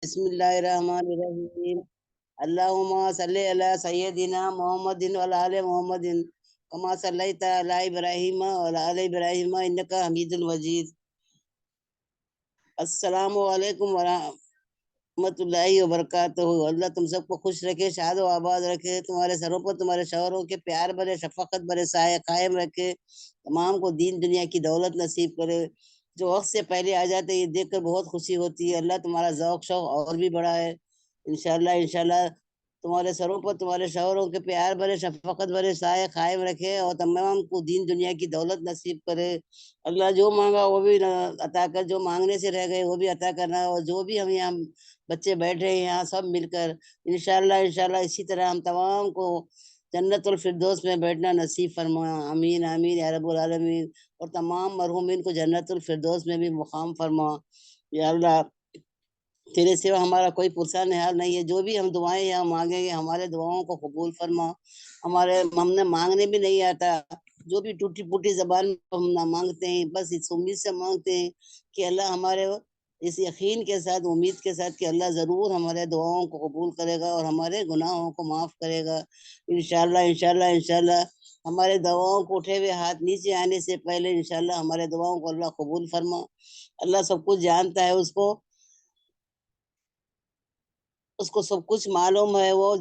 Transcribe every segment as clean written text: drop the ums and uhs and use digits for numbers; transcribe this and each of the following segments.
بسم اللہ الرحمن الرحیم اللہم صلی علی سیدنا محمد وعلی آل محمد کما صلیت علی ابراہیم وعلی آل ابراہیم انک حمید المجید۔ السلام علیکم ورحمۃ اللہ وبرکاتہ۔ اللہ تم سب کو خوش رکھے، شاد و آباد رکھے، تمہارے سروں پر تمہارے شوہروں کے پیار بھرے شفقت بھرے سایہ قائم رکھے، تمام کو دین دنیا کی دولت نصیب کرے۔ جو وقت سے پہلے آ جاتے یہ دیکھ کر بہت خوشی ہوتی ہے۔ اللہ تمہارا ذوق شوق اور بھی بڑا ہے انشاءاللہ تمہارے سروں پر تمہارے شوہروں کے پیار بھرے شفقت بھرے سایہ قائم رکھے اور تمام کو دین دنیا کی دولت نصیب کرے۔ اللہ جو مانگا وہ بھی عطا کر، جو مانگنے سے رہ گئے وہ بھی عطا کرنا، اور جو بھی ہم یہاں بچے بیٹھے ہیں یہاں سب مل کر انشاءاللہ اسی طرح ہم تمام کو جنت الفردوس میں بیٹھنا نصیب فرما۔ آمین آمین یا رب العالمین۔ اور تمام مرحومین کو جنت الفردوس میں بھی مقام فرما یا اللہ۔ تیرے سوا ہمارا کوئی پرسان حال نہیں ہے، جو بھی ہم دعائیں یہاں مانگیں گے ہمارے دعاؤں کو قبول فرما۔ ہم نے مانگنے بھی نہیں آتا، جو بھی ٹوٹی پھوٹی زبان میں ہم نہ مانگتے ہیں، بس اس امید سے مانگتے ہیں کہ اللہ ہمارے اس یقین کے ساتھ امید کے ساتھ کہ اللہ ضرور ہمارے دعاؤں کو قبول کرے گا اور ہمارے گناہوں کو معاف کرے گا انشاءاللہ۔ ہمارے دعاؤں کو اٹھے ہوئے ہاتھ نیچے آنے سے پہلے انشاءاللہ ہمارے دعاؤں کو اللہ قبول فرما۔ اللہ سب کچھ جانتا ہے، اس کو سب کچھ معلوم ہے، وہ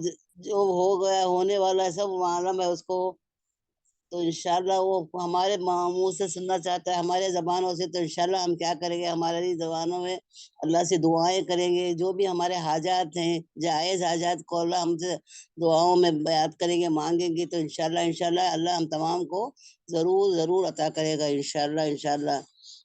جو ہو گیا ہونے والا ہے سب معلوم ہے اس کو، تو انشاءاللہ وہ ہمارے منہ سے سننا چاہتا ہے ہمارے زبانوں سے، تو انشاءاللہ ہم کیا کریں گے، ہماری زبانوں میں اللہ سے دعائیں کریں گے، جو بھی ہمارے حاجات ہیں جائز حاجات کو اللہ ہم سے دعاؤں میں بیان کریں گے مانگیں گے، تو انشاءاللہ اللہ ہم تمام کو ضرور عطا کرے گا انشاءاللہ۔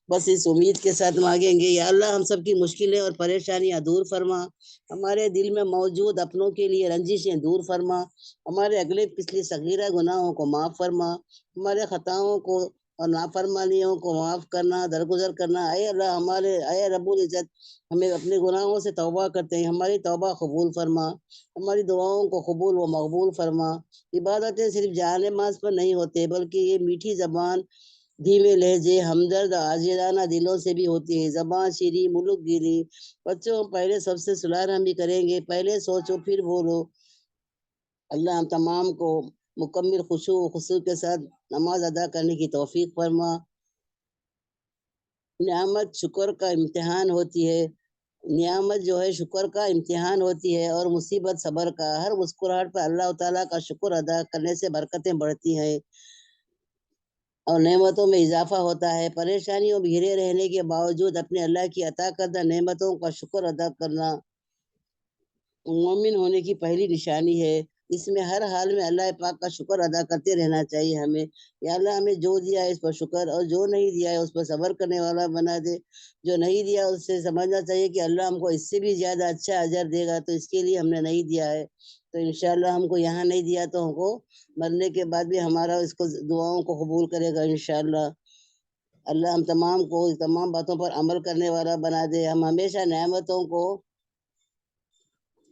بس اس امید کے ساتھ مانگیں گے، یا اللہ ہم سب کی مشکلیں اور پریشانیاں دور فرما، ہمارے دل میں موجود اپنوں کے لیے رنجشیں دور فرما، ہمارے اگلے پچھلے صغیرہ گناہوں کو معاف فرما، ہمارے خطاؤں کو اور نافرمانیوں کو معاف کرنا درگزر کرنا۔ اے رب العزت، ہمیں اپنے گناہوں سے توبہ کرتے ہیں، ہماری توبہ قبول فرما، ہماری دعاؤں کو قبول و مقبول فرما۔ عبادتیں صرف جان نماز پر نہیں ہوتے، بلکہ یہ میٹھی زبان دھیمے لہجے ہمدرد عاجزانہ دلوں سے بھی ہوتی ہے۔ زبان شیریں ملک گیری، بچوں پہلے سب سے سلام ہم بھی کریں گے، پہلے سوچو پھر بولو۔ اللہ ہم تمام کو مکمل خشوع و خضوع کے ساتھ نماز ادا کرنے کی توفیق فرما۔ نعمت شکر کا امتحان ہوتی ہے، نعمت جو ہے شکر کا امتحان ہوتی ہے، اور مصیبت صبر کا۔ ہر مسکراہٹ پر اللہ تعالیٰ کا شکر ادا کرنے سے برکتیں بڑھتی ہیں اور نعمتوں میں اضافہ ہوتا ہے۔ پریشانیوں میں گھرے رہنے کے باوجود اپنے اللہ کی عطا کردہ نعمتوں کا شکر ادا کرنا مومن ہونے کی پہلی نشانی ہے۔ اس میں ہر حال میں اللہ پاک کا شکر ادا کرتے رہنا چاہیے ہمیں۔ یا اللہ ہمیں جو دیا ہے اس پر شکر، اور جو نہیں دیا ہے اس پر صبر کرنے والا بنا دے۔ جو نہیں دیا اس سے سمجھنا چاہیے کہ اللہ ہم کو اس سے بھی زیادہ اچھا اجر دے گا، تو اس کے لیے ہم نے نہیں دیا ہے۔ تو انشاءاللہ ہم کو یہاں نہیں دیا تو ہم کو مرنے کے بعد بھی ہمارا اس کو دعاؤں کو قبول کرے گا انشاءاللہ۔ اللہ ہم تمام کو تمام باتوں پر عمل کرنے والا بنا دے۔ ہم ہمیشہ نعمتوں کو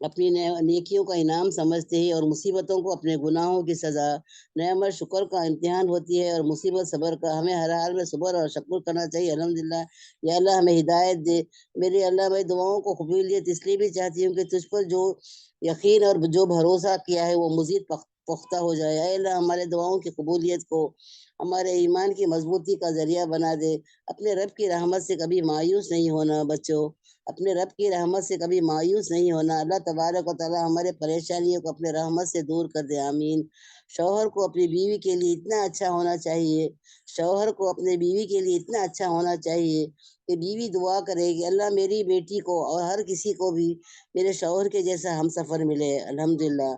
اپنی نیکیوں کا انعام سمجھتے ہیں اور مصیبتوں کو اپنے گناہوں کی سزا۔ نعمت شکر کا امتحان ہوتی ہے اور مصیبت صبر کا۔ ہمیں ہر حال میں صبر اور شکر کرنا چاہیے الحمدللہ۔ یا اللہ ہمیں ہدایت دے۔ میری اللہ میں دعاؤں کو قبولیت اس لیے بھی چاہتی ہوں کہ تجھ پر جو یقین اور جو بھروسہ کیا ہے وہ مزید پختہ ہو جائے۔ اے اللہ ہمارے دعاؤں کی قبولیت کو ہمارے ایمان کی مضبوطی کا ذریعہ بنا دے۔ اپنے رب کی رحمت سے کبھی مایوس نہیں ہونا بچوں، اپنے رب کی رحمت سے کبھی مایوس نہیں ہونا۔ اللہ تبارک و تعالی ہمارے پریشانیوں کو اپنے رحمت سے دور کر دے، آمین۔ شوہر کو اپنی بیوی کے لیے اتنا اچھا ہونا چاہیے، شوہر کو اپنے بیوی کے لیے اتنا اچھا ہونا چاہیے کہ بیوی دعا کرے کہ اللہ میری بیٹی کو اور ہر کسی کو بھی میرے شوہر کے جیسا ہم سفر ملے الحمدللہ۔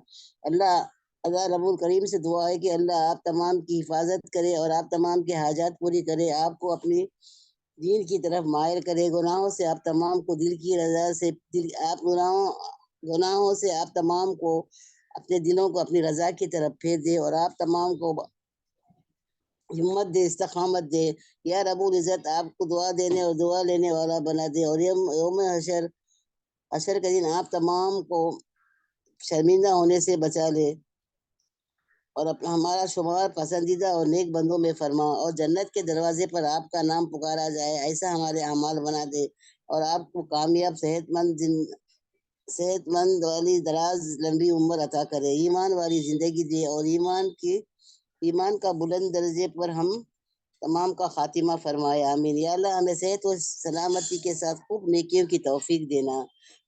اللہ رب الکریم سے دعا ہے کہ اللہ آپ تمام کی حفاظت کرے اور آپ تمام کے حاجات پوری کرے، آپ کو اپنی دین کی طرف مائل کرے، گناہوں سے آپ تمام کو دل کی رضا سے گناہوں سے آپ تمام کو اپنے دلوں کو اپنی رضا کی طرف پھیر دے، اور آپ تمام کو ہمت دے، استقامت دے۔ یا رب العزت آپ کو دعا دینے اور دعا لینے والا بنا دے، اور یوم حشر کے دن آپ تمام کو شرمندہ ہونے سے بچا لے، اور ہمارا شمار پسندیدہ اور نیک بندوں میں فرما، اور جنت کے دروازے پر آپ کا نام پکارا جائے ایسا ہمارے اعمال بنا دے، اور آپ کو کامیاب صحت مند صحت مند والی دراز لمبی عمر عطا کرے، ایمان والی زندگی دے، اور ایمان کا بلند درجے پر ہم تمام کا خاتمہ فرمائے، آمین۔ یا اللہ ہمیں صحت و سلامتی کے ساتھ خوب نیکیوں کی توفیق دینا،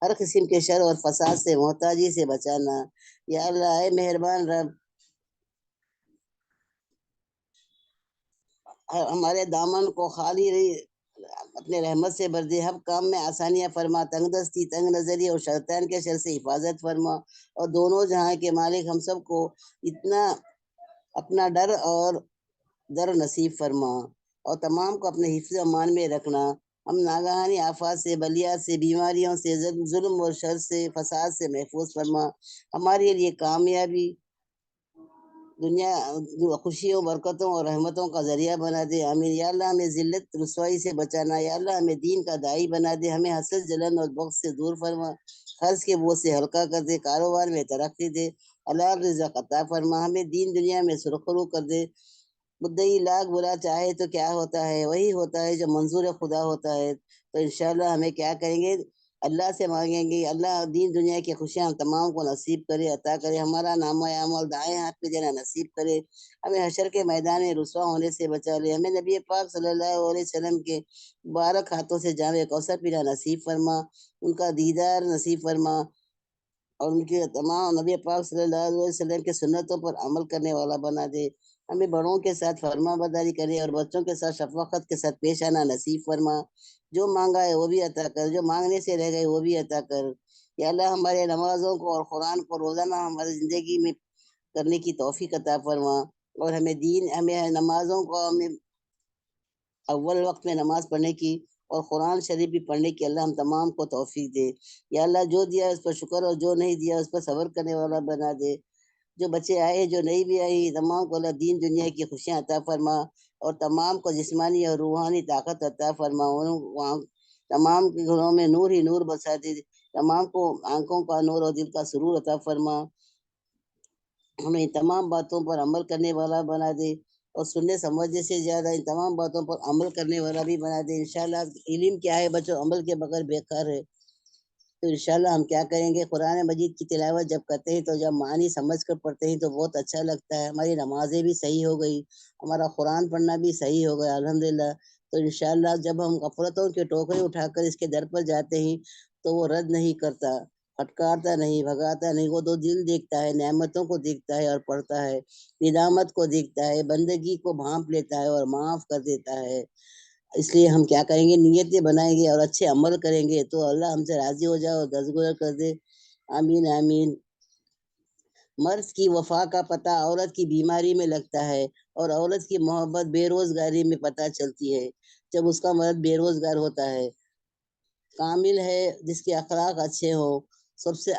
ہر قسم کے شر اور فساد سے، محتاجی سے بچانا۔ یا اللہ اے مہربان رب، ہمارے دامن کو خالی اپنے رحمت سے بر دے، ہر کام میں آسانیاں فرما، تنگ دستی، تنگ نظری اور شیطان کے شر سے حفاظت فرما، اور دونوں جہاں کے مالک ہم سب کو اتنا اپنا ڈر اور در نصیب فرما، اور تمام کو اپنے حفظ و امان میں رکھنا، ہم ناگہانی آفات سے، بلیات سے، بیماریوں سے، ظلم اور شر سے، فساد سے محفوظ فرما، ہمارے لیے کامیابی دنیا خوشیوں، برکتوں اور رحمتوں کا ذریعہ بنا دے، آمین۔ یا اللہ ہمیں ذلت رسوائی سے بچانا، یا اللہ ہمیں دین کا داعی بنا دے، ہمیں حسد، جلن اور بغض سے دور فرما، خرچ کے بوجھ سے ہلکا کر دے، کاروبار میں ترقی دے، حلال رزق عطا فرما، ہمیں دین دنیا میں سرخرو کر دے۔ مدعی لاکھ برا چاہے تو کیا ہوتا ہے، وہی ہوتا ہے جو منظور خدا ہوتا ہے، تو انشاءاللہ ہمیں کیا کریں گے، اللہ سے مانگیں گے، اللہ دین دنیا کی خوشیاں ہم تمام کو نصیب کرے، عطا کرے، ہمارا نامہ اعمال دائیں ہاتھ پہ دینا نصیب کرے، ہمیں حشر کے میدان میں رسوا ہونے سے بچا لے، ہمیں نبی پاک صلی اللہ علیہ وسلم کے مبارک ہاتھوں سے جام کوثر پینا نصیب فرما، ان کا دیدار نصیب فرما، اور ان کے تمام نبی پاک صلی اللہ علیہ وسلم کے سنتوں پر عمل کرنے والا بنا دے، ہمیں بڑوں کے ساتھ فرما برداری کرے اور بچوں کے ساتھ شفقت کے ساتھ پیش آنا نصیب فرما، جو مانگا ہے وہ بھی عطا کر، جو مانگنے سے رہ گئے وہ بھی عطا کر۔ یا اللہ ہمارے نمازوں کو اور قرآن کو روزانہ ہماری زندگی میں کرنے کی توفیق عطا فرما، اور ہمیں نمازوں کو ہمیں اول وقت میں نماز پڑھنے کی اور قرآن شریف بھی پڑھنے کی اللہ ہم تمام کو توفیق دے۔ یا اللہ جو دیا اس پر شکر، اور جو نہیں دیا اس پر صبر کرنے والا بنا دے، جو بچے آئے جو نہیں بھی آئی تمام کو اللہ دین دنیا کی خوشیاں عطا فرما، اور تمام کو جسمانی اور روحانی طاقت عطا فرما، تمام کے گھروں میں نور ہی نور بسا دے، تمام کو آنکھوں کا نور اور دل کا سرور عطا فرما، ہمیں تمام باتوں پر عمل کرنے والا بنا دے، اور سننے سمجھنے سے زیادہ ان تمام باتوں پر عمل کرنے والا بھی بنا دے۔ انشاءاللہ علم کیا ہے بچوں، عمل کے بغیر بیکار ہے، تو انشاءاللہ ہم کیا کریں گے، قرآن مجید کی تلاوت جب کرتے ہیں تو جب معنی سمجھ کر پڑھتے ہیں تو بہت اچھا لگتا ہے، ہماری نمازیں بھی صحیح ہو گئی، ہمارا قرآن پڑھنا بھی صحیح ہو گیا الحمدللہ۔ تو انشاءاللہ جب ہم غفلتوں کے ٹوکرے اٹھا کر اس کے در پر جاتے ہیں تو وہ رد نہیں کرتا، پھٹکارتا نہیں، بھگاتا نہیں، وہ تو دل دیکھتا ہے، نعمتوں کو دیکھتا ہے اور پڑھتا ہے، ندامت کو دیکھتا ہے، بندگی کو بھانپ لیتا ہے اور معاف کر دیتا ہے۔ اس لیے ہم کیا کریں گے، نیتیں بنائیں گے اور اچھے عمل کریں گے تو اللہ ہم سے راضی ہو جائے اور درگزر کر دے، آمین آمین۔ مرد کی وفا کا پتہ عورت کی بیماری میں لگتا ہے، اور عورت کی محبت بے روزگاری میں پتہ چلتی ہے، جب اس کا مرد بے روزگار ہوتا ہے۔ کامل ہے جس کے اخلاق اچھے ہوں، سب سے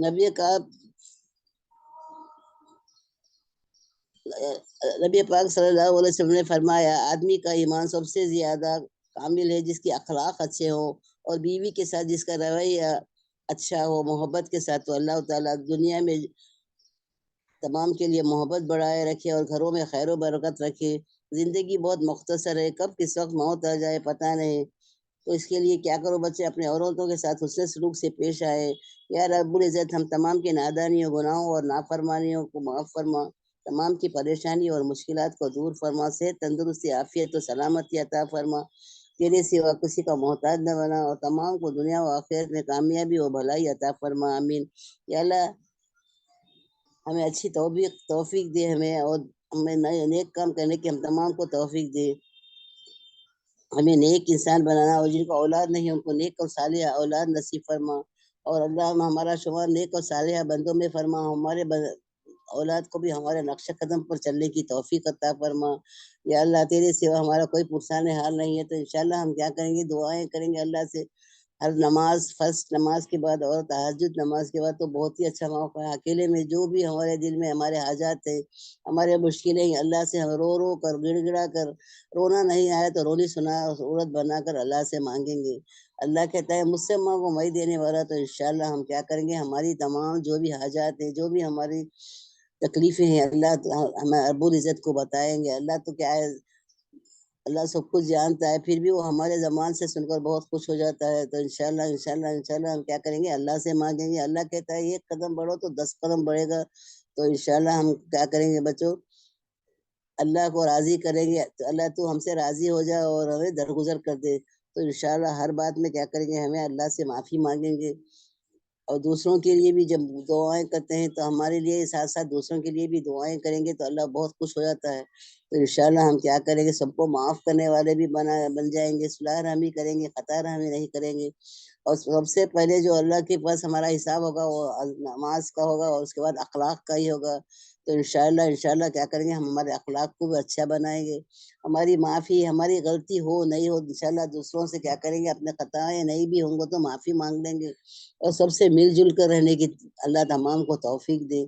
نبی کا نبی پاک صلی اللہ علیہ وسلم نے فرمایا، آدمی کا ایمان سب سے زیادہ کامل ہے جس کے اخلاق اچھے ہوں، اور بیوی کے ساتھ جس کا رویہ اچھا ہو، محبت کے ساتھ، تو اللہ تعالیٰ دنیا میں تمام کے لیے محبت بڑھائے رکھے اور گھروں میں خیر و برکت رکھے۔ زندگی بہت مختصر ہے، کب کس وقت موت آ جائے پتہ نہیں، تو اس کے لیے کیا کرو بچے، اپنے عورتوں کے ساتھ حسن سلوک سے پیش آئے۔ یا رب العزت ہم تمام کے نادانیوں، گناہوں اور نافرمانیوں کو معاف فرما، تمام کی پریشانی اور مشکلات کو دور فرما، صحت، تندرستی، عافیت و سلامتی عطا فرما، تیرے سوا کسی کا محتاج نہ بنا، اور تمام کو دنیا و آخرت میں کامیابی و بھلائی عطا فرما، آمین۔ یا اللہ ہمیں اچھی توفیق دے، ہمیں اور ہمیں نیک کام کرنے کی ہم تمام کو توفیق دے، ہمیں نیک انسان بنانا، اور جن کو اولاد نہیں ان کو نیک اور صالحہ اولاد نصیب فرما، اور اللہ ہمارا شمار نیک اور صالحہ بندوں میں فرما، ہمارے اولاد کو بھی ہمارے نقش قدم پر چلنے کی توفیق عطا فرما۔ یا اللہ تیرے سوا ہمارا کوئی پرسان حال نہیں ہے، تو انشاءاللہ ہم کیا کریں گے، دعائیں کریں گے اللہ سے، ہر نماز، فرض نماز کے بعد اور تہجد نماز کے بعد، تو بہت ہی اچھا موقع ہے، اکیلے میں جو بھی ہمارے دل میں ہمارے حاجات ہیں، ہمارے مشکلیں ہیں، اللہ سے ہم رو رو کر، گڑ گڑا کر، رونا نہیں آیا تو رونی سنا صورت بنا کر اللہ سے مانگیں گے۔ اللہ کہتا ہے مجھ سے مانگو میں دینے والا، تو انشاءاللہ ہم کیا کریں گے، ہماری تمام جو بھی حاجات ہیں، جو بھی ہماری تکلیفیں ہیں، اللہ ہمیں رب العزت کو بتائیں گے، اللہ تو کیا ہے اللہ सब कुछ जानता है, फिर भी वो हमारे ज़बान से सुनकर बहुत खुश हो जाता है। तो इंशाल्लाह इंशाल्लाह इंशाल्लाह हम क्या करेंगे, अल्लाह से मांगेंगे। अल्लाह कहता है 1 कदम बढ़ो तो 10 कदम बढ़ेगा। तो इंशाल्लाह हम क्या करेंगे बच्चों, अल्लाह को राज़ी करेंगे। तो अल्लाह तू हमसे राज़ी हो जा और हमें दरगुज़र कर दे। तो इंशाल्लाह हर बात में क्या करेंगे, हमें अल्लाह से माफ़ी मांगेंगे। और दूसरों के लिए भी जब दुआएँ करते हैं तो हमारे लिए साथ-साथ दूसरों के लिए भी दुआएँ करेंगे तो अल्लाह बहुत खुश हो जाता है। तो इंशाल्लाह हम क्या करेंगे, सबको माफ़ करने वाले भी बन जाएँगे, सुलह रहमी करेंगे, ख़ता रहमी नहीं करेंगे। और सबसे पहले जो अल्लाह के पास हमारा हिसाब होगा वो नमाज़ का होगा और उसके बाद अख़लाक़ का ही होगा। तो इंशाल्लाह इंशाल्लाह क्या करेंगे, हम हमारे अख़लाक़ को भी अच्छा बनाएँगे। हमारी माफ़ी, हमारी गलती हो नहीं हो, इंशाल्लाह दूसरों से क्या करेंगे, अपने ख़ताएँ नहीं भी होंगे तो माफ़ी माँग लेंगे। और सबसे मिल-जुल कर रहने की अल्लाह तमाम को तौफ़ीक दे।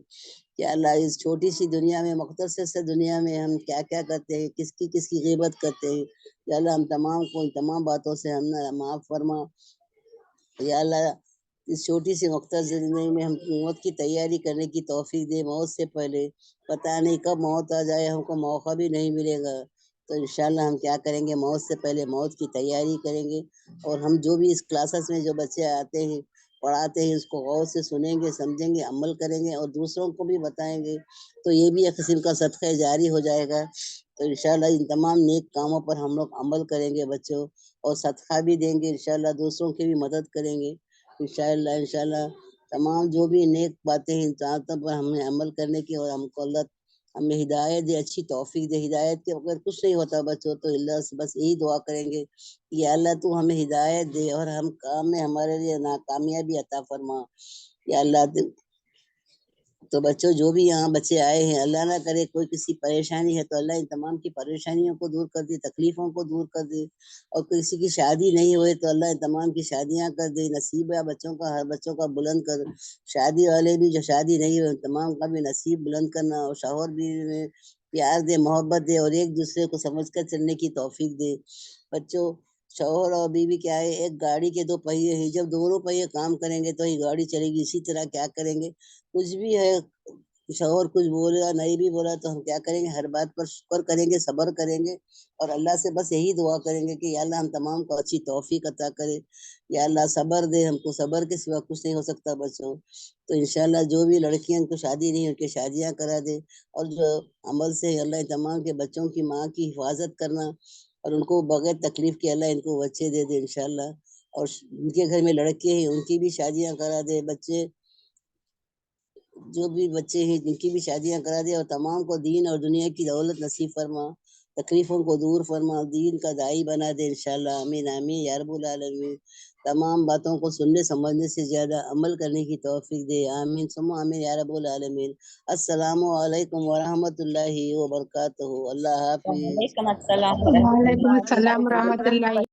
या अल्लाह इस छोटी-सी दुनिया में, मुख़्तसर से दुनिया में हम क्या-क्या करते हैं, किसकी ग़ीबत करते हैं। या अल्लाह हम तमाम को इन तमाम बातों से हमें माफ़ फरमा। या अल्लाह इस छोटी-सी मुख़्तसर ज़िंदगी में हम मौत की तैयारी करने की तौफ़ीक दे। मौत से पहले पता नहीं कब मौत आ जाए, हमको मौका भी नहीं मिलेगा। तो इंशाल्लाह हम क्या करेंगे, मौत से पहले मौत की तैयारी करेंगे। और हम जो भी इस क्लासेस में जो बच्चे आते हैं, पढ़ाते हैं, उसको गौर से सुनेंगे, समझेंगे, अमल करेंगे और दूसरों को भी बताएँगे। तो ये भी एक किस्म का सदक़ा जारी हो जाएगा। तो इंशाल्लाह इन तमाम नेक कामों पर हम लोग अमल करेंगे बच्चों, और सदक़ा भी देंगे इंशाल्लाह, दूसरों की भी मदद करेंगे। इंशाल्लाह इंशाल्लाह तमाम जो भी नेक बातें हैं, इन बातों पर हमें अमल करने की, और हमको अल्लाह हमें हिदायत दे, अच्छी तौफ़ीक दे। हिदायत के बगैर कुछ नहीं होता बच्चों, तो अल्लाह से बस यही दुआ करेंगे कि या अल्लाह तू हमें हिदायत दे और हम काम में हमारे लिए नाकामयाबी अता फ़रमा। या अल्लाह तू तो बच्चों जो भी यहाँ बच्चे आए हैं, अल्लाह ना करे कोई किसी परेशानी है तो अल्लाह इन तमाम की परेशानियों को दूर कर दे, तकलीफ़ों को दूर कर दे। और किसी की शादी नहीं हुई तो अल्लाह इन तमाम की शादियाँ कर दे, नसीब या बच्चों का, हर बच्चों का बुलंद कर। शादी वाले भी जो शादी नहीं हुई, उन तमाम का भी नसीब बुलंद करना, और शौहर-बीवी में प्यार दे, मोहब्बत दे और एक-दूसरे को समझ कर चलने की तौफ़ीक दे। बच्चों, शौहर और बीवी क्या है, एक गाड़ी के 2 पहिए हैं, जब दोनों पहिए काम करेंगे तो ही गाड़ी चलेगी। इसी तरह क्या करेंगे, कुछ भी है, शौहर कुछ बोला, नहीं भी बोला तो हम क्या करेंगे, हर बात पर शुक्र करेंगे, सब्र करेंगे और अल्लाह से बस यही दुआ करेंगे कि या अल्लाह हम तमाम को अच्छी तौफ़ीक अता करे। या अल्लाह सब्र दे, हमको सब्र के सिवा कुछ नहीं हो सकता बच्चों। तो इंशाअल्लाह जो भी लड़कियाँ को शादी नहीं, उनकी शादियाँ करा दे। और जो अमल से अल्लाह इन तमाम के बच्चों की माँ की हिफ़ाज़त करना और उनको बगैर तकलीफ़ के अल्लाह इनको बच्चे दे दे इंशाअल्लाह। और जिनके घर में लड़के हैं, उनकी भी शादियाँ करा दे। बच्चे जो भी बच्चे हैं जिनकी भी शादियाँ करा दे, और तमाम को दीन और दुनिया की दौलत नसीब फरमा, तकलीफ़ों को दूर फरमा, दीन का दाई बना दे इंशाअल्लाह। आमीन आमीन या रब्बुल आलमीन। तमाम बातों को सुनने समझने से ज़्यादा अमल करने की तौफ़ीक दे। आमीन सुम्मा आमीन या रब्बुल आलमीन। अस्सलामु अलैकुम व रहमतुल्लाहि व बरकातुहू। अल्लाह हाफ़िज़। वालेकुम अस्सलाम वालेकुम वरहमतुल्लाहि अस्सलाम वबरकातुहू। रहमतुल्लाहि।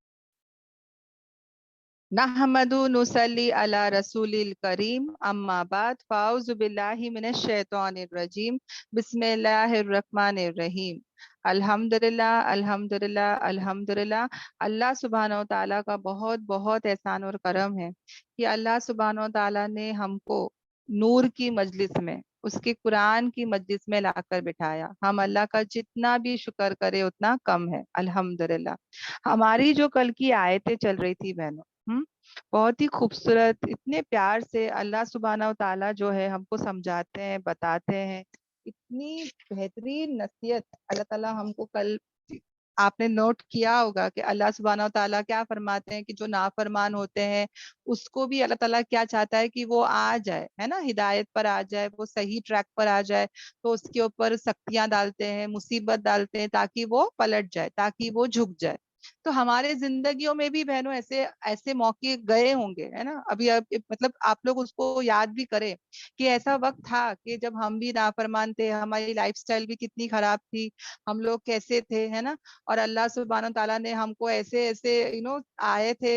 नहमदु नुसल्ली अला रसूलिल करीम अम्मा बाद फ़ाउज़ु बिल्लाहि मिनश शैतानिर रजीम बिस्मिल्लाहिर रहमानिर रहीम। अल्हम्दुलिल्लाह अल्हम्दुलिल्लाह अल्हम्दुलिल्लाह। अल्लाह सुब्हानहू व तआला का बहुत बहुत एहसान और करम है कि अल्लाह सुब्हानहू व तआला ने हमको नूर की मजलिस में, उसके कुरान की मजलिस में लाकर बिठाया। हम अल्लाह का जितना भी शुक्र करें उतना कम है। अल्हम्दुलिल्लाह। हमारी जो कल की आयतें चल रही थी बहनों, बहुत ही खूबसूरत, इतने प्यार से अल्लाह सुब्हाना व ताला जो है हमको समझाते हैं, बताते हैं। इतनी बेहतरीन नसीहत अल्लाह ताला हमको कल, आपने नोट किया होगा कि अल्लाह सुब्हाना व ताला क्या फरमाते हैं कि जो नाफरमान होते हैं उसको भी अल्लाह ताला क्या चाहता है कि वो आ जाए, है ना, हिदायत पर आ जाए, वो सही ट्रैक पर आ जाए। तो उसके ऊपर सख्तियां डालते हैं, मुसीबत डालते हैं ताकि वो पलट जाए, ताकि वो झुक जाए। तो हमारे जिंदगियों में भी बहनों ऐसे ऐसे मौके गए होंगे, है ना। अभी अब मतलब आप लोग उसको याद भी करें कि ऐसा वक्त था कि जब हम भी नाफरमान थे, हमारी लाइफस्टाइल भी कितनी खराब थी, हम लोग कैसे थे, है ना। और अल्लाह सुब्हानहू ताला ने हमको ऐसे ऐसे आए थे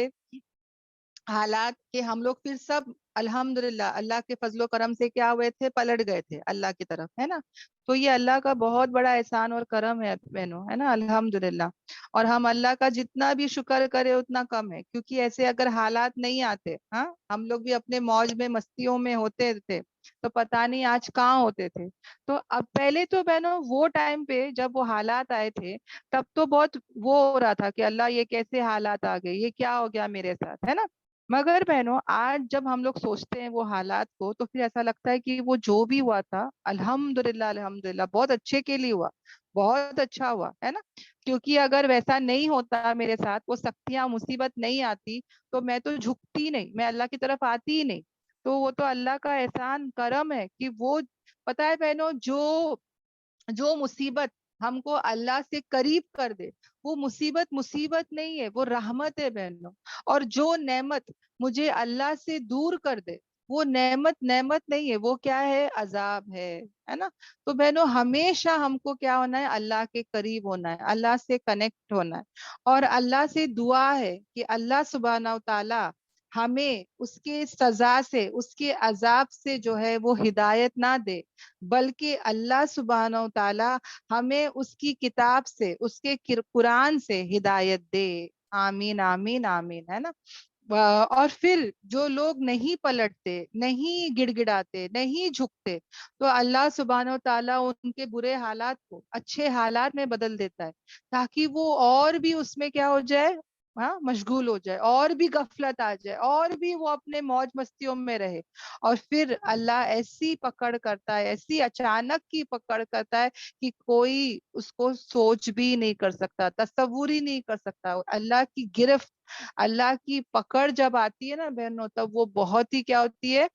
हालात कि हम लोग फिर सब अल्हम्दुलिल्लाह अल्लाह के फजलो करम से क्या हुए थे, पलट गए थे अल्लाह की तरफ, है ना। तो ये अल्लाह का बहुत बड़ा एहसान और करम है बहनों, है ना, अल्हम्दुलिल्लाह। और हम अल्लाह का जितना भी शुक्र करें उतना कम है, क्योंकि ऐसे अगर हालात नहीं आते, हाँ, हम लोग भी अपने मौज में मस्तियों में होते थे तो पता नहीं आज कहाँ होते थे। तो अब पहले तो बहनों वो टाइम पे जब वो हालात आए थे, तब तो बहुत वो हो रहा था कि अल्लाह ये कैसे हालात आ गए, ये क्या हो गया मेरे साथ, है ना। मगर बहनों आज जब हम लोग सोचते हैं वो हालात को, तो फिर ऐसा लगता है कि वो जो भी हुआ था अल्हम्दुलिल्लाह अल्हम्दुलिल्लाह बहुत अच्छे के लिए हुआ, बहुत अच्छा हुआ, है ना। क्योंकि अगर वैसा नहीं होता मेरे साथ, वो सख्तियां मुसीबत नहीं आती, तो मैं तो झुकती नहीं, मैं अल्लाह की तरफ आती ही नहीं। तो वो तो अल्लाह का एहसान करम है कि वो, पता है बहनों, जो जो मुसीबत हमको अल्लाह से करीब कर दे, वो मुसीबत मुसीबत नहीं है, वो रहमत है बहनों। और जो नेमत मुझे अल्लाह से दूर कर दे, वो नेमत नेमत नहीं है, वो क्या है, अजाब है ना। तो बहनों हमेशा हमको क्या होना है, अल्लाह के करीब होना है, अल्लाह से कनेक्ट होना है। और अल्लाह से दुआ है कि अल्लाह सुब्हानहू तआला हमें उसके सजा से, उसके अजाब से जो है वो हिदायत ना दे, बल्कि अल्लाह सुब्हानहू तआला हमें उसकी किताब से, उसके कुरान से हिदायत दे। आमीन आमीन आमीन, है ना। और फिर जो लोग नहीं पलटते, नहीं गिड़गिड़ाते, नहीं झुकते, तो अल्लाह सुब्हानहू तआला उनके बुरे हालात को अच्छे हालात में बदल देता है, ताकि वो और भी उसमें क्या हो जाए, हाँ, मशगूल हो जाए, और भी गफलत आ जाए, और भी वो अपने मौज मस्तियों में रहे। और फिर अल्लाह ऐसी पकड़ करता है, ऐसी अचानक की पकड़ करता है कि कोई उसको सोच भी नहीं कर सकता, तसव्वुर ही नहीं कर सकता। अल्लाह की गिरफ्त, अल्लाह की पकड़ जब आती है ना बहनों, तब वो बहुत ही क्या होती है,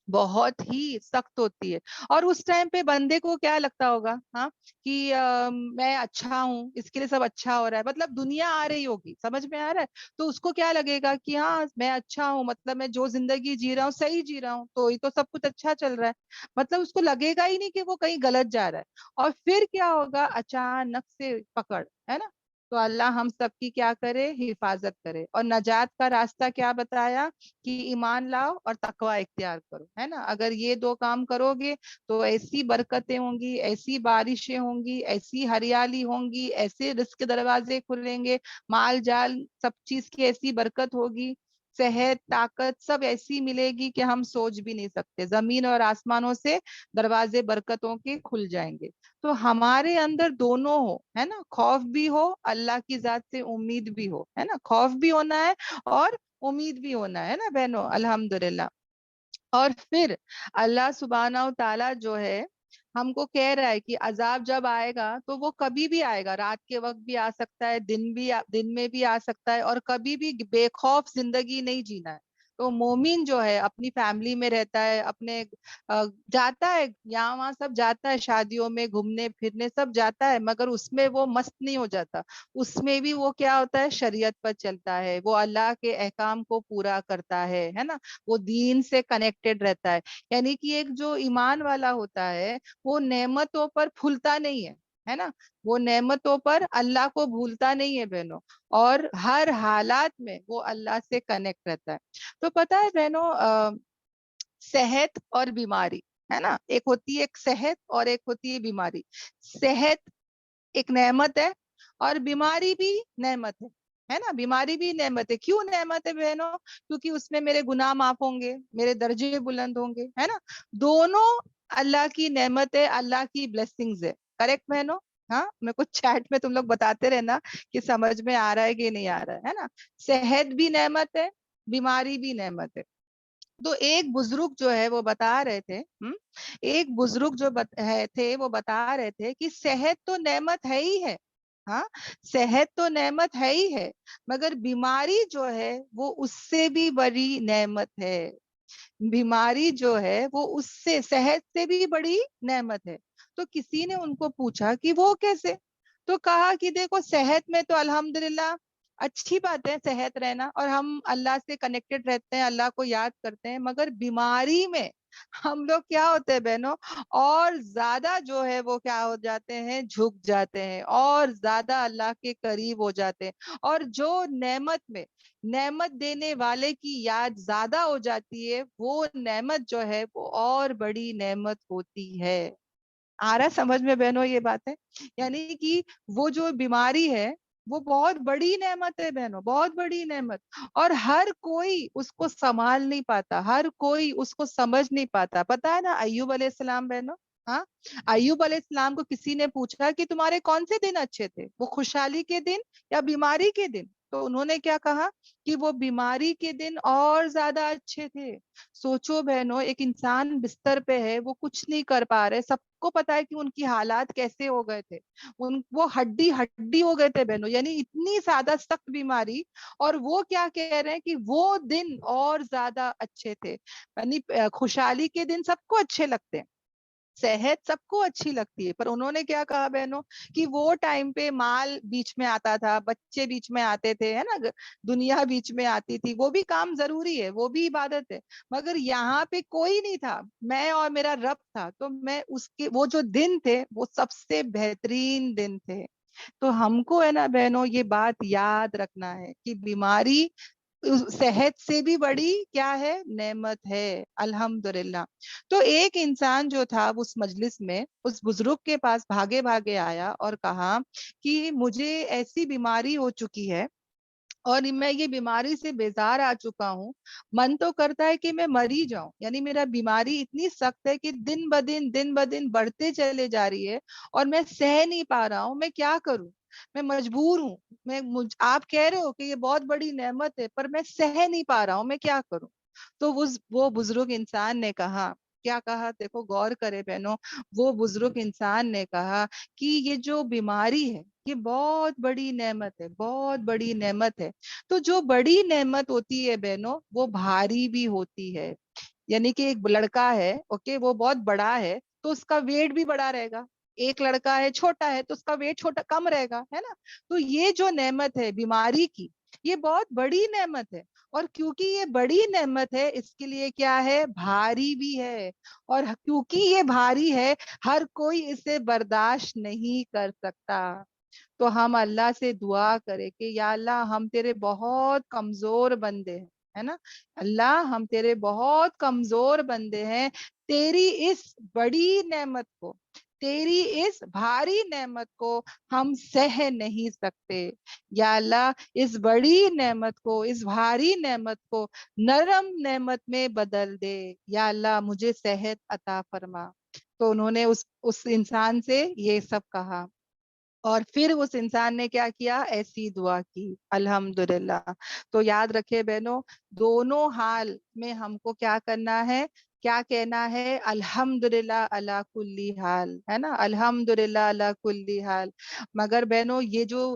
बहुत ही सख्त होती है। और उस टाइम पे बंदे को क्या लगता होगा, हाँ, कि मैं अच्छा हूँ इसके लिए सब अच्छा हो रहा है, मतलब दुनिया आ रही होगी, समझ में आ रहा है। तो उसको क्या लगेगा कि हाँ मैं अच्छा हूँ, मतलब मैं जो जिंदगी जी रहा हूँ सही जी रहा हूँ, तो ये तो सब कुछ अच्छा चल रहा है। मतलब उसको लगेगा ही नहीं कि वो कहीं गलत जा रहा है। और फिर क्या होगा, अचानक से पकड़, है ना। तो अल्लाह हम सबकी क्या करे, हिफाजत करे। और नजात का रास्ता क्या बताया, कि ईमान लाओ और तकवा इख्तियार करो, है ना। अगर ये दो काम करोगे तो ऐसी बरकतें होंगी, ऐसी बारिशें होंगी, ऐसी हरियाली होंगी, ऐसे रिस्क के दरवाजे खुलेंगे, माल जाल सब चीज की ऐसी बरकत होगी, सेहत ताकत सब ऐसी मिलेगी कि हम सोच भी नहीं सकते, जमीन और आसमानों से दरवाजे बरकतों के खुल जाएंगे। तो हमारे अंदर दोनों हो, है ना, खौफ भी हो, अल्लाह की जात से उम्मीद भी हो, है ना, खौफ भी होना है और उम्मीद भी होना है ना बहनों, अल्हम्दुलिल्लाह। और फिर अल्लाह सुब्हानहू तआला जो है हमको कह रहा है कि अजाब जब आएगा तो वो कभी भी आएगा, रात के वक्त भी आ सकता है, दिन में भी आ सकता है, और कभी भी बेखौफ जिंदगी नहीं जीना है। तो मोमिन जो है अपनी फैमिली में रहता है, अपने जाता है यहाँ वहां सब जाता है, शादियों में घूमने फिरने सब जाता है, मगर उसमें वो मस्त नहीं हो जाता। उसमें भी वो क्या होता है, शरीयत पर चलता है, वो अल्लाह के अहकाम को पूरा करता है ना। वो दीन से कनेक्टेड रहता है। यानी कि एक जो ईमान वाला होता है, वो नेमतों पर फूलता नहीं है ना। वो नेमतों पर अल्लाह को भूलता नहीं है बहनों, और हर हालात में वो अल्लाह से कनेक्ट रहता है। तो पता है बहनों, सेहत और बीमारी, है ना, एक होती है एक सेहत और एक होती है बीमारी। सेहत एक नेमत है, और बीमारी भी नेमत है ना। बीमारी भी नेमत है, क्यों नेमत है बहनों, क्योंकि उसमें मेरे गुनाह माफ होंगे, मेरे दर्जे बुलंद होंगे, है ना। दोनों अल्लाह की नेमत है, अल्लाह की ब्लेसिंग्स है। करेक्ट बहनों। हाँ, मैं कुछ चैट में तुम लोग बताते रहना कि समझ में आ रहा है कि नहीं आ रहा है ना। सेहत भी नेमत है, बीमारी भी नेमत है। तो एक बुजुर्ग जो है वो बता रहे थे, एक बुजुर्ग जो थे वो बता रहे थे कि सेहत तो नेमत है ही है, हाँ, सेहत तो नेमत है ही है, मगर बीमारी जो है वो उससे भी बड़ी नेमत है। बीमारी जो है वो उससे, सेहत से भी बड़ी नेमत है। तो किसी ने उनको पूछा कि वो कैसे, तो कहा कि देखो सेहत में तो अल्हम्दुलिल्लाह अच्छी बात है सेहत रहना, और हम अल्लाह से कनेक्टेड रहते हैं, अल्लाह को याद करते हैं, मगर बीमारी में ہم لوگ کیا ہوتے ہیں بہنوں، اور زیادہ جو ہے وہ کیا ہو جاتے ہیں، جھک جاتے ہیں، اور زیادہ اللہ کے قریب ہو جاتے ہیں، اور جو نعمت دینے والے کی یاد زیادہ ہو جاتی ہے، وہ نعمت جو ہے وہ اور بڑی نعمت ہوتی ہے۔ آ رہا سمجھ میں بہنوں یہ بات ہے؟ یعنی کہ وہ جو بیماری ہے وہ بہت بڑی نعمت ہے بہنوں، بہت بڑی نعمت، اور ہر کوئی اس کو سنبھال نہیں پاتا، ہر کوئی اس کو سمجھ نہیں پاتا۔ پتا ہے نا ایوب علیہ السلام بہنوں، ہاں، ایوب علیہ السلام کو کسی نے پوچھا کہ تمہارے کون سے دن اچھے تھے، وہ خوشحالی کے دن یا بیماری کے دن؟ تو انہوں نے کیا کہا کہ وہ بیماری کے دن اور زیادہ اچھے تھے۔ سوچو بہنوں، ایک انسان بستر پہ ہے، وہ کچھ نہیں کر پا رہے، سب کو پتا ہے کہ ان کی حالات کیسے ہو گئے تھے، وہ ہڈی ہڈی ہو گئے تھے بہنوں، یعنی اتنی زیادہ سخت بیماری، اور وہ کیا کہہ رہے ہیں کہ وہ دن اور زیادہ اچھے تھے۔ یعنی خوشحالی کے دن سب کو اچھے لگتے ہیں، صحت سب کو اچھی لگتی ہے، پر انہوں نے کیا کہا بہنوں کہ وہ ٹائم پہ مال بیچ میں آتا تھا، بچے بیچ میں آتے تھے، ہے نا، دنیا بیچ میں آتی تھی، وہ بھی کام ضروری ہے، وہ بھی عبادت ہے، مگر یہاں پہ کوئی نہیں تھا، میں اور میرا رب تھا، تو میں اس کے وہ جو دن تھے وہ سب سے بہترین دن تھے۔ تو ہم کو ہے نا بہنوں یہ بات یاد رکھنا ہے کہ بیماری صحت سے بھی بڑی کیا ہے، نعمت ہے، الحمدللہ۔ تو ایک انسان جو تھا اس مجلس میں، اس بزرگ کے پاس بھاگے بھاگے آیا اور کہا کہ مجھے ایسی بیماری ہو چکی ہے اور میں یہ بیماری سے بیزار آ چکا ہوں، من تو کرتا ہے کہ میں مر ہی جاؤں، یعنی میرا بیماری اتنی سخت ہے کہ دن بدن بڑھتے چلے جا رہی ہے اور میں سہ نہیں پا رہا ہوں، میں کیا کروں، میں مجبور ہوں، آپ کہہ رہے ہو کہ یہ بہت بڑی نعمت ہے پر میں سہ نہیں پا رہا ہوں، میں کیا کروں؟ تو وہ بزرگ انسان نے کہا، کیا کہا، دیکھو غور کرے بہنوں، وہ بزرگ انسان نے کہا کہ یہ جو بیماری ہے یہ بہت بڑی نعمت ہے، بہت بڑی نعمت ہے۔ تو جو بڑی نعمت ہوتی ہے بہنوں وہ بھاری بھی ہوتی ہے، یعنی کہ ایک لڑکا ہے، اوکے، وہ بہت بڑا ہے تو اس کا ویٹ بھی بڑا رہے گا، ایک لڑکا ہے چھوٹا ہے تو اس کا ویٹ چھوٹا کم رہے گا، ہے نا؟ تو یہ جو نعمت ہے بیماری کی، یہ بہت بڑی نعمت ہے، اور کیونکہ یہ بڑی نعمت ہے اس کے لیے کیا ہے، بھاری بھی ہے، اور کیونکہ یہ بھاری ہے ہر کوئی اسے برداشت نہیں کر سکتا۔ تو ہم اللہ سے دعا کرے کہ یا اللہ ہم تیرے بہت کمزور بندے ہیں، ہے نا، اللہ ہم تیرے بہت کمزور بندے ہیں، تیری اس بڑی نعمت کو، تیری اس بھاری نعمت کو ہم سہ نہیں سکتے، یا اللہ اس بڑی نعمت کو، اس بھاری نعمت کو نرم نعمت میں بدل دے، یا اللہ مجھے صحت عطا فرما۔ تو انہوں نے اس انسان سے یہ سب کہا، اور پھر اس انسان نے کیا کیا، ایسی دعا کی، الحمدللہ۔ تو یاد رکھے بہنوں، دونوں حال میں ہم کو کیا کرنا ہے، کیا کہنا ہے، الحمدللہ علی کلی حال، ہے نا، الحمدللہ علی کلی حال۔ مگر بہنوں یہ جو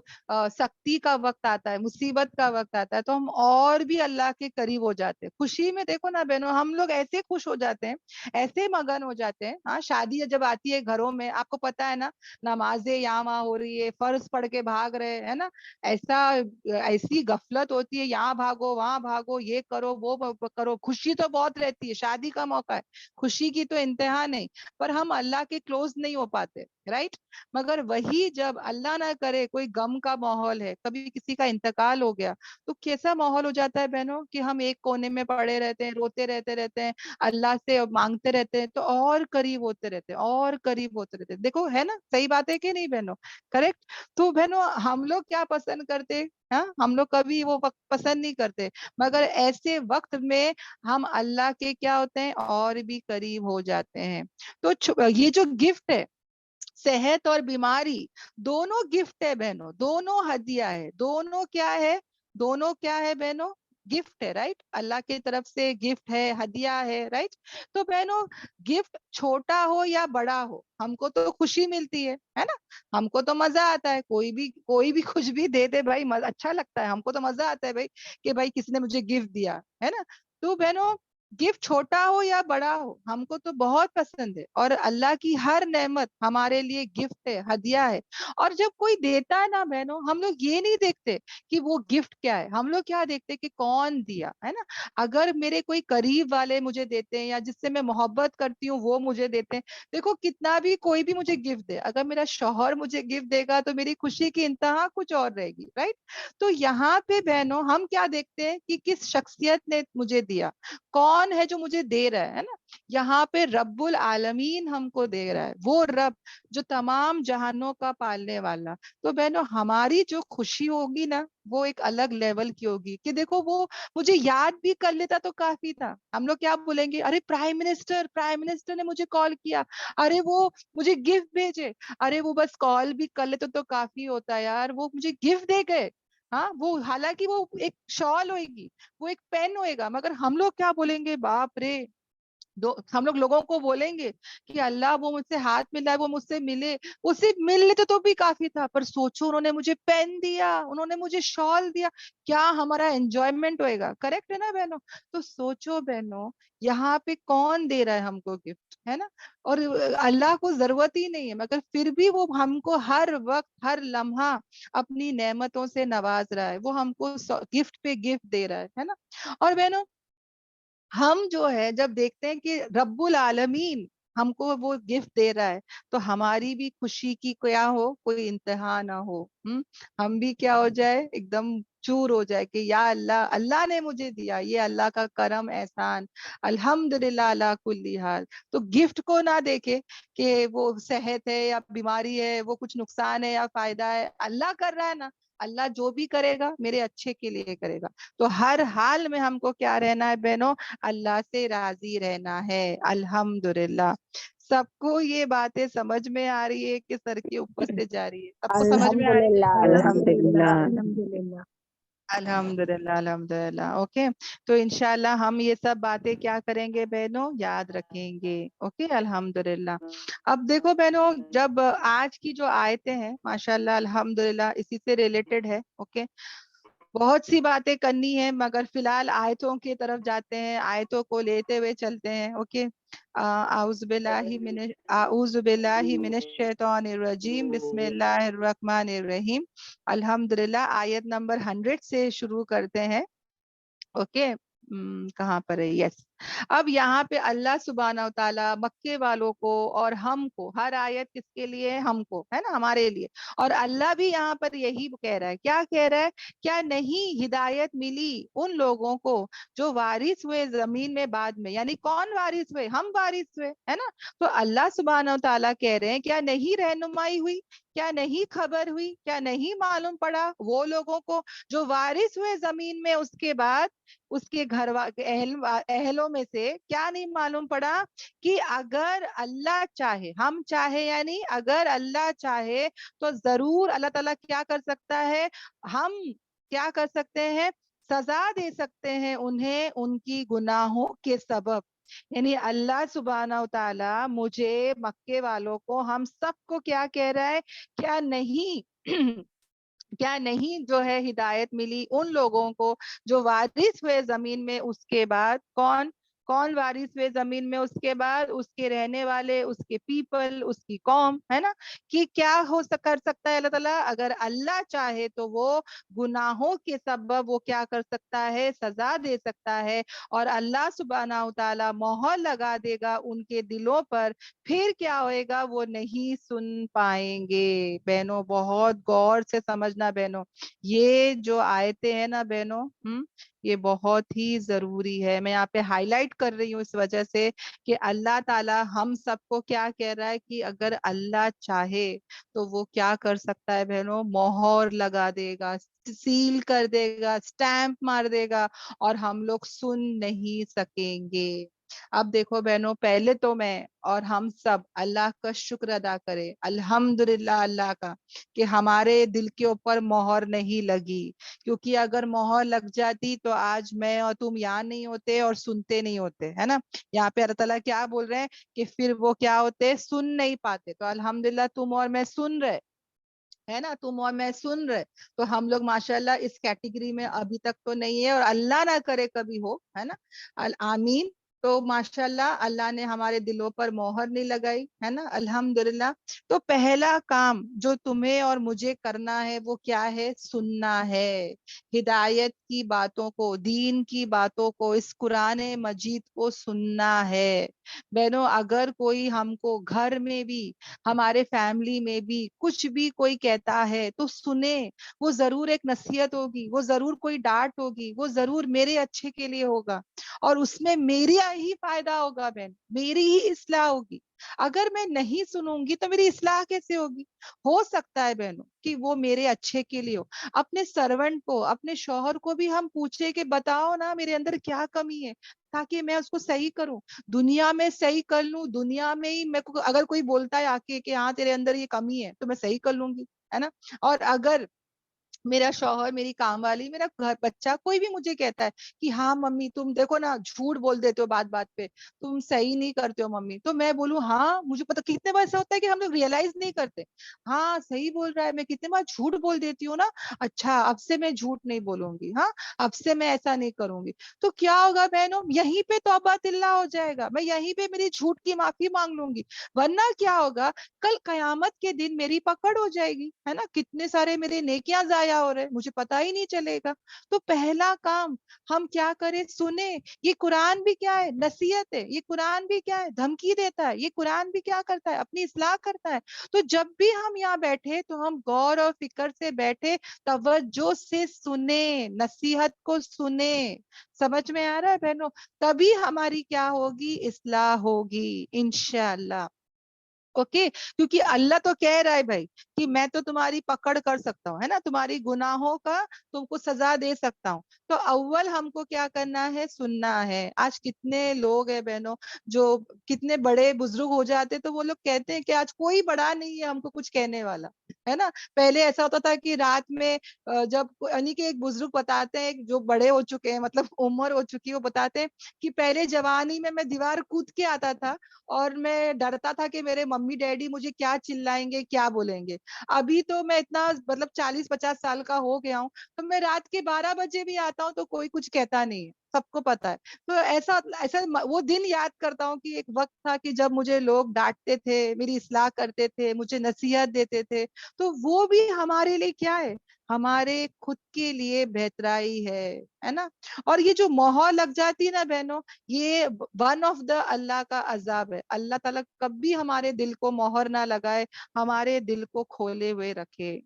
سختی کا وقت آتا ہے، مصیبت کا وقت آتا ہے، تو ہم اور بھی اللہ کے قریب ہو جاتے ہیں۔ خوشی میں دیکھو نا بہنوں، ہم لوگ ایسے خوش ہو جاتے ہیں، ایسے مگن ہو جاتے ہیں، ہاں، شادی جب آتی ہے گھروں میں، آپ کو پتا ہے نا، نمازیں یہاں وہاں ہو رہی ہے، فرض پڑھ کے بھاگ رہے ہے نا، ایسی غفلت ہوتی ہے، یہاں بھاگو وہاں بھاگو، یہ کرو وہ کرو، خوشی تو بہت رہتی ہے، شادی کا موقع ہے، خوشی کی تو انتہا نہیں، پر ہم اللہ کے کلوز نہیں ہو پاتے، رائٹ؟ مگر وہی جب اللہ نہ کرے کوئی غم کا ماحول ہے، کبھی کسی کا انتقال ہو گیا، تو کیسا ماحول ہو جاتا ہے بہنوں کہ ہم ایک کونے میں پڑے رہتے ہیں، روتے رہتے ہیں، اللہ سے مانگتے رہتے ہیں، تو اور قریب ہوتے رہتے ہیں، اور قریب ہوتے رہتے ہیں۔ دیکھو ہے نا، صحیح بات ہے کہ نہیں بہنوں؟ کریکٹ؟ تو بہنوں ہم لوگ کیا پسند کرتے، ہاں، ہم لوگ کبھی وہ وقت پسند نہیں کرتے، مگر ایسے وقت میں ہم اللہ کے کیا ہوتے ہیں، اور بھی قریب ہو جاتے ہیں۔ تو یہ جو گفٹ ہے، صحت اور بیماری، دونوں گفٹ ہے بہنوں، دونوں ہدیہ ہے، دونوں کیا ہے، دونوں کیا ہے بہنوں، گفٹ ہے، رائٹ؟ اللہ کی طرف سے گفٹ ہے، ہدیہ ہے، رائٹ؟ تو بہنوں گفٹ چھوٹا ہو یا بڑا ہو، ہم کو تو خوشی ملتی ہے نا، ہم کو تو مزہ آتا ہے، کوئی بھی کچھ بھی دے دے بھائی، اچھا لگتا ہے، ہم کو تو مزہ آتا ہے بھائی کہ بھائی کسی نے مجھے گفٹ دیا، ہے نا؟ تو بہنوں गिफ्ट छोटा हो या बड़ा हो, हमको तो बहुत पसंद है, और अल्लाह की हर नेमत हमारे लिए गिफ्ट है, हदिया है। और जब कोई देता है ना बहनों, हम लोग ये नहीं देखते कि वो गिफ्ट क्या है, हम लोग क्या देखते हैं कि कौन दिया है ना। अगर मेरे कोई करीब वाले मुझे देते हैं या जिससे मैं मोहब्बत करती हूँ वो मुझे देते हैं, देखो कितना भी कोई भी मुझे गिफ्ट दे, अगर मेरा शौहर मुझे गिफ्ट देगा तो मेरी खुशी की इंतहा कुछ और रहेगी, राइट। तो यहाँ पे बहनों हम क्या देखते हैं कि किस शख्सियत ने मुझे दिया, कौन है जो मुझे दे रहा है ना। यहाँ पे रब्बुल आलमीन हमको दे रहा है, वो रब जो तमाम जहानों का पालने वाला। तो बहनों हमारी जो खुशी होगी ना वो एक अलग लेवल की होगी कि देखो वो मुझे याद भी कर लेता तो काफी था। हम लोग क्या बोलेंगे, अरे प्राइम मिनिस्टर ने मुझे कॉल किया, अरे वो मुझे गिफ्ट भेजे, अरे वो बस कॉल भी कर लेते तो काफी होता यार, वो मुझे गिफ्ट दे गए। हाँ, वो हालांकि वो एक शॉल होगी, वो एक पेन होएगा, मगर हम लोग क्या बोलेंगे, बाप रे। हम लोग लोगों को बोलेंगे कि अल्लाह वो मुझसे हाथ मिला है, वो मुझसे मिले, वो सिर्फ मिल लेते तो भी काफी था, पर सोचो उन्होंने मुझे पेन दिया, उन्होंने मुझे शॉल दिया, क्या हमारा एंजॉयमेंट होएगा। करेक्ट है ना बहनों। तो सोचो बहनों, यहाँ पे कौन दे रहा है हमको गिफ्ट, है ना। और अल्लाह को जरूरत ही नहीं है, मगर फिर भी वो हमको हर वक्त हर लम्हा अपनी नेमतों से नवाज रहा है, वो हमको गिफ्ट पे गिफ्ट दे रहा है ना। और बहनों हम जो है जब देखते हैं कि रब्बुल आलमीन हमको वो गिफ्ट दे रहा है, तो हमारी भी खुशी की क्या हो, कोई इंतहा ना हो। हम भी क्या हो जाए, एकदम चूर हो जाए कि या अल्लाह, अल्लाह ने मुझे दिया, ये अल्लाह का करम एहसान, अल्हम्दुलिल्लाह अला कुल्ली हाल। तो गिफ्ट को ना देखे कि वो सेहत है या बीमारी है, वो कुछ नुकसान है या फायदा है, अल्लाह कर रहा है ना, अल्लाह जो भी करेगा मेरे अच्छे के लिए करेगा। तो हर हाल में हमको क्या रहना है बहनों, अल्लाह से राजी रहना है। अल्हम्दुलिल्लाह। सबको ये बातें समझ में आ रही है कि सर के ऊपर से जा रही है, सबको समझ में आ रही है। अल्हम्दुलिल्लाह अल्हम्दुलिल्लाह। अल्हम्दुलिल्लाह अल्हम्दुलिल्लाह। अल्हम्दुलिल्लाह अल्हम्दुलिल्लाह। ओके, तो इंशाल्लाह हम ये सब बातें क्या करेंगे बहनों, याद रखेंगे। ओके, अल्हम्दुलिल्लाह। अब देखो बहनों, जब आज की जो आयतें हैं माशाल्लाह अल्हम्दुलिल्लाह इसी से रिलेटेड है। ओके, बहुत सी बातें करनी है, मगर फिलहाल आयतों की तरफ जाते हैं, आयतों को लेते हुए चलते हैं। ओके, आऊज़ु बिल्लाहि मिनश शैतानिर रजीम, बिस्मिल्लाहिर रहमानिर रहीम। अल्हम्दुलिल्लाह, आयत नंबर 100 से शुरू करते हैं। ओके, कहाँ पर है, यस। अब यहाँ पे अल्लाह सुब्हानहू ताला मक्के वालों को और हमको, हर आयत किसके लिए है, हमको, है ना, हमारे लिए। और अल्लाह भी यहाँ पर यही कह रहा है, क्या कह रहा है, क्या नहीं हिदायत मिली उन लोगों को जो वारिस हुए जमीन में बाद में, यानी कौन वारिस हुए, हम वारिस हुए, है ना। तो अल्लाह सुब्हानहू ताला कह रहे हैं, क्या नहीं रहनुमाई हुई, क्या नहीं खबर हुई, क्या नहीं मालूम पड़ा वो लोगों को जो वारिस हुए जमीन में उसके बाद, उसके घर अहलों में से, क्या नहीं मालूम पड़ा कि अगर अल्लाह चाहे, हम चाहे यानी अगर अल्लाह चाहे, तो जरूर अल्लाह ताला क्या कर सकता है, हम क्या कर सकते हैं, सजा दे सकते हैं उन्हें उनकी गुनाहों के सबब। यानी अल्लाह सुब्हानहू ताला मुझे, मक्के वालों को, हम सबको क्या कह रहा है, क्या नहीं क्या नहीं जो है हिदायत मिली उन लोगों को जो वारिस हुए जमीन में उसके बाद, कौन कौन वारिस हुए जमीन में उसके बाद, उसके रहने वाले, उसके पीपल, उसकी कौम, है ना। कि क्या कर सकता है अल्लाह ताला, अगर अल्लाह चाहे तो वो गुनाहों के सबब वो क्या कर सकता है, सजा दे सकता है। और अल्लाह सुब्हानहू ताला मोहर लगा देगा उनके दिलों पर, फिर क्या होएगा, वो नहीं सुन पाएंगे। बहनों बहुत गौर से समझना बहनों, ये जो आयतें हैं ना बहनों, ये बहुत ही जरूरी है। मैं यहाँ पे हाईलाइट कर रही हूँ इस वजह से कि अल्लाह ताला हम सबको क्या कह रहा है कि अगर अल्लाह चाहे तो वो क्या कर सकता है बहनों, मोहर लगा देगा, सील कर देगा, स्टैंप मार देगा, और हम लोग सुन नहीं सकेंगे। अब देखो बहनों, पहले तो मैं और हम सब अल्लाह का शुक्र अदा करें, अल्हम्दुलिल्लाह अल्लाह का, कि हमारे दिल के ऊपर मोहर नहीं लगी। क्योंकि अगर मोहर लग जाती तो आज मैं और तुम यहाँ नहीं होते और सुनते नहीं होते, है ना। यहाँ पे अल्लाह ताला क्या बोल रहे हैं कि फिर वो क्या होते, सुन नहीं पाते। तो अल्हम्दुलिल्लाह तुम और मैं सुन रहे, है ना, तुम और मैं सुन रहे, तो हम लोग माशाल्लाह इस कैटेगरी में अभी तक तो नहीं है, और अल्लाह ना करे कभी हो, है ना, आमीन। तो माशाल्लाह अल्लाह ने हमारे दिलों पर मोहर नहीं लगाई, है ना, अल्हम्दुलिल्लाह। तो पहला काम जो तुम्हें और मुझे करना है वो क्या है? सुनना है हिदायत की बातों को, दीन की बातों को, इस कुरान मजीद को सुनना है। बहनों, अगर कोई हमको घर में भी, हमारे फैमिली में भी कुछ भी कोई कहता है तो सुने। वो जरूर एक नसीहत होगी, वो जरूर कोई डांट होगी, वो जरूर मेरे अच्छे के लिए होगा, और उसमें मेरा ही फायदा होगा बहन, मेरी ही इस्लाह होगी। अगर मैं नहीं सुनूंगी तो मेरी इस्लाह कैसे होगी? हो सकता है बहनों कि वो मेरे अच्छे के लिए हो। अपने सर्वेंट को, अपने शौहर को भी हम पूछे कि बताओ ना मेरे अंदर क्या कमी है, ताकि मैं उसको सही करूं, दुनिया में सही कर लूं। दुनिया में ही मेरे को अगर कोई बोलता है आके कि हाँ तेरे अंदर ये कमी है, तो मैं सही कर लूंगी, है ना। और अगर मेरा शौहर, मेरी काम वाली, मेरा घर बच्चा कोई भी मुझे कहता है कि हाँ मम्मी तुम देखो ना झूठ बोल देते हो बात बात पे, तुम सही नहीं करते हो मम्मी, तो मैं बोलूँ हाँ, मुझे पता कितने बार ऐसा होता है कि हम लोग रियलाइज नहीं करते, हाँ सही बोल रहा है, मैं कितने बार झूठ बोल देती हूँ ना, अच्छा अब से मैं झूठ नहीं बोलूंगी, हाँ अब से मैं ऐसा नहीं करूंगी। तो क्या होगा बहनों, यहीं पे तौबा तिल्ला हो जाएगा, मैं यहीं पे मेरी झूठ की माफी मांग लूंगी। वरना क्या होगा, कल कयामत के दिन मेरी पकड़ हो जाएगी, है ना, कितने सारे मेरे नेकियां जाया हो रहे, मुझे पता ही नहीं चलेगा। तो पहला काम हम क्या करें? सुने। ये कुरान भी क्या है? नसीहत है। ये कुरान भी क्या है? धमकी देता है। ये कुरान भी क्या करता है? अपनी इस्लाह करता है। तो जब भी हम यहाँ बैठे तो हम गौर और फिक्र से बैठे, तवज्जो से सुने, नसीहत को सुने। समझ में आ रहा है बहनों? तभी हमारी क्या होगी? इस्लाह होगी इंशाअल्लाह। ओके, क्योंकि अल्लाह तो कह रहा है भाई कि मैं तो तुम्हारी पकड़ कर सकता हूँ, है ना, तुम्हारी गुनाहों का तुमको सजा दे सकता हूँ। तो अव्वल हमको क्या करना है? सुनना है। आज कितने लोग हैं बहनों, जो कितने बड़े बुजुर्ग हो जाते तो वो लोग कहते हैं कि आज कोई बड़ा नहीं है हमको कुछ कहने वाला, है ना। पहले ऐसा होता था कि रात में जब यानी कि एक बुजुर्ग बताते हैं, जो बड़े हो चुके हैं, मतलब उम्र हो चुकी है, वो बताते हैं कि पहले जवानी में मैं दीवार कूद के आता था, और मैं डरता था कि मेरे मम्मी डैडी मुझे क्या चिल्लाएंगे, क्या बोलेंगे। अभी तो मैं इतना मतलब 40-50 साल का हो गया हूँ, तो मैं रात के 12 बजे भी आता हूँ तो कोई कुछ कहता नहीं है, सबको पता है। तो ऐसा ऐसा वो दिन याद करता हूँ कि एक वक्त था कि जब मुझे लोग डांटते थे, मेरी इस्लाह करते थे, मुझे नसीहत देते थे, तो वो भी हमारे लिए क्या है? हमारे खुद के लिए बेहतराई है ना। और ये जो मोहर लग जाती है ना बहनों, ये वन ऑफ द अल्लाह का अजाब है। अल्लाह ताला कभी हमारे दिल को मोहर ना लगाए, हमारे दिल को खोले हुए रखे।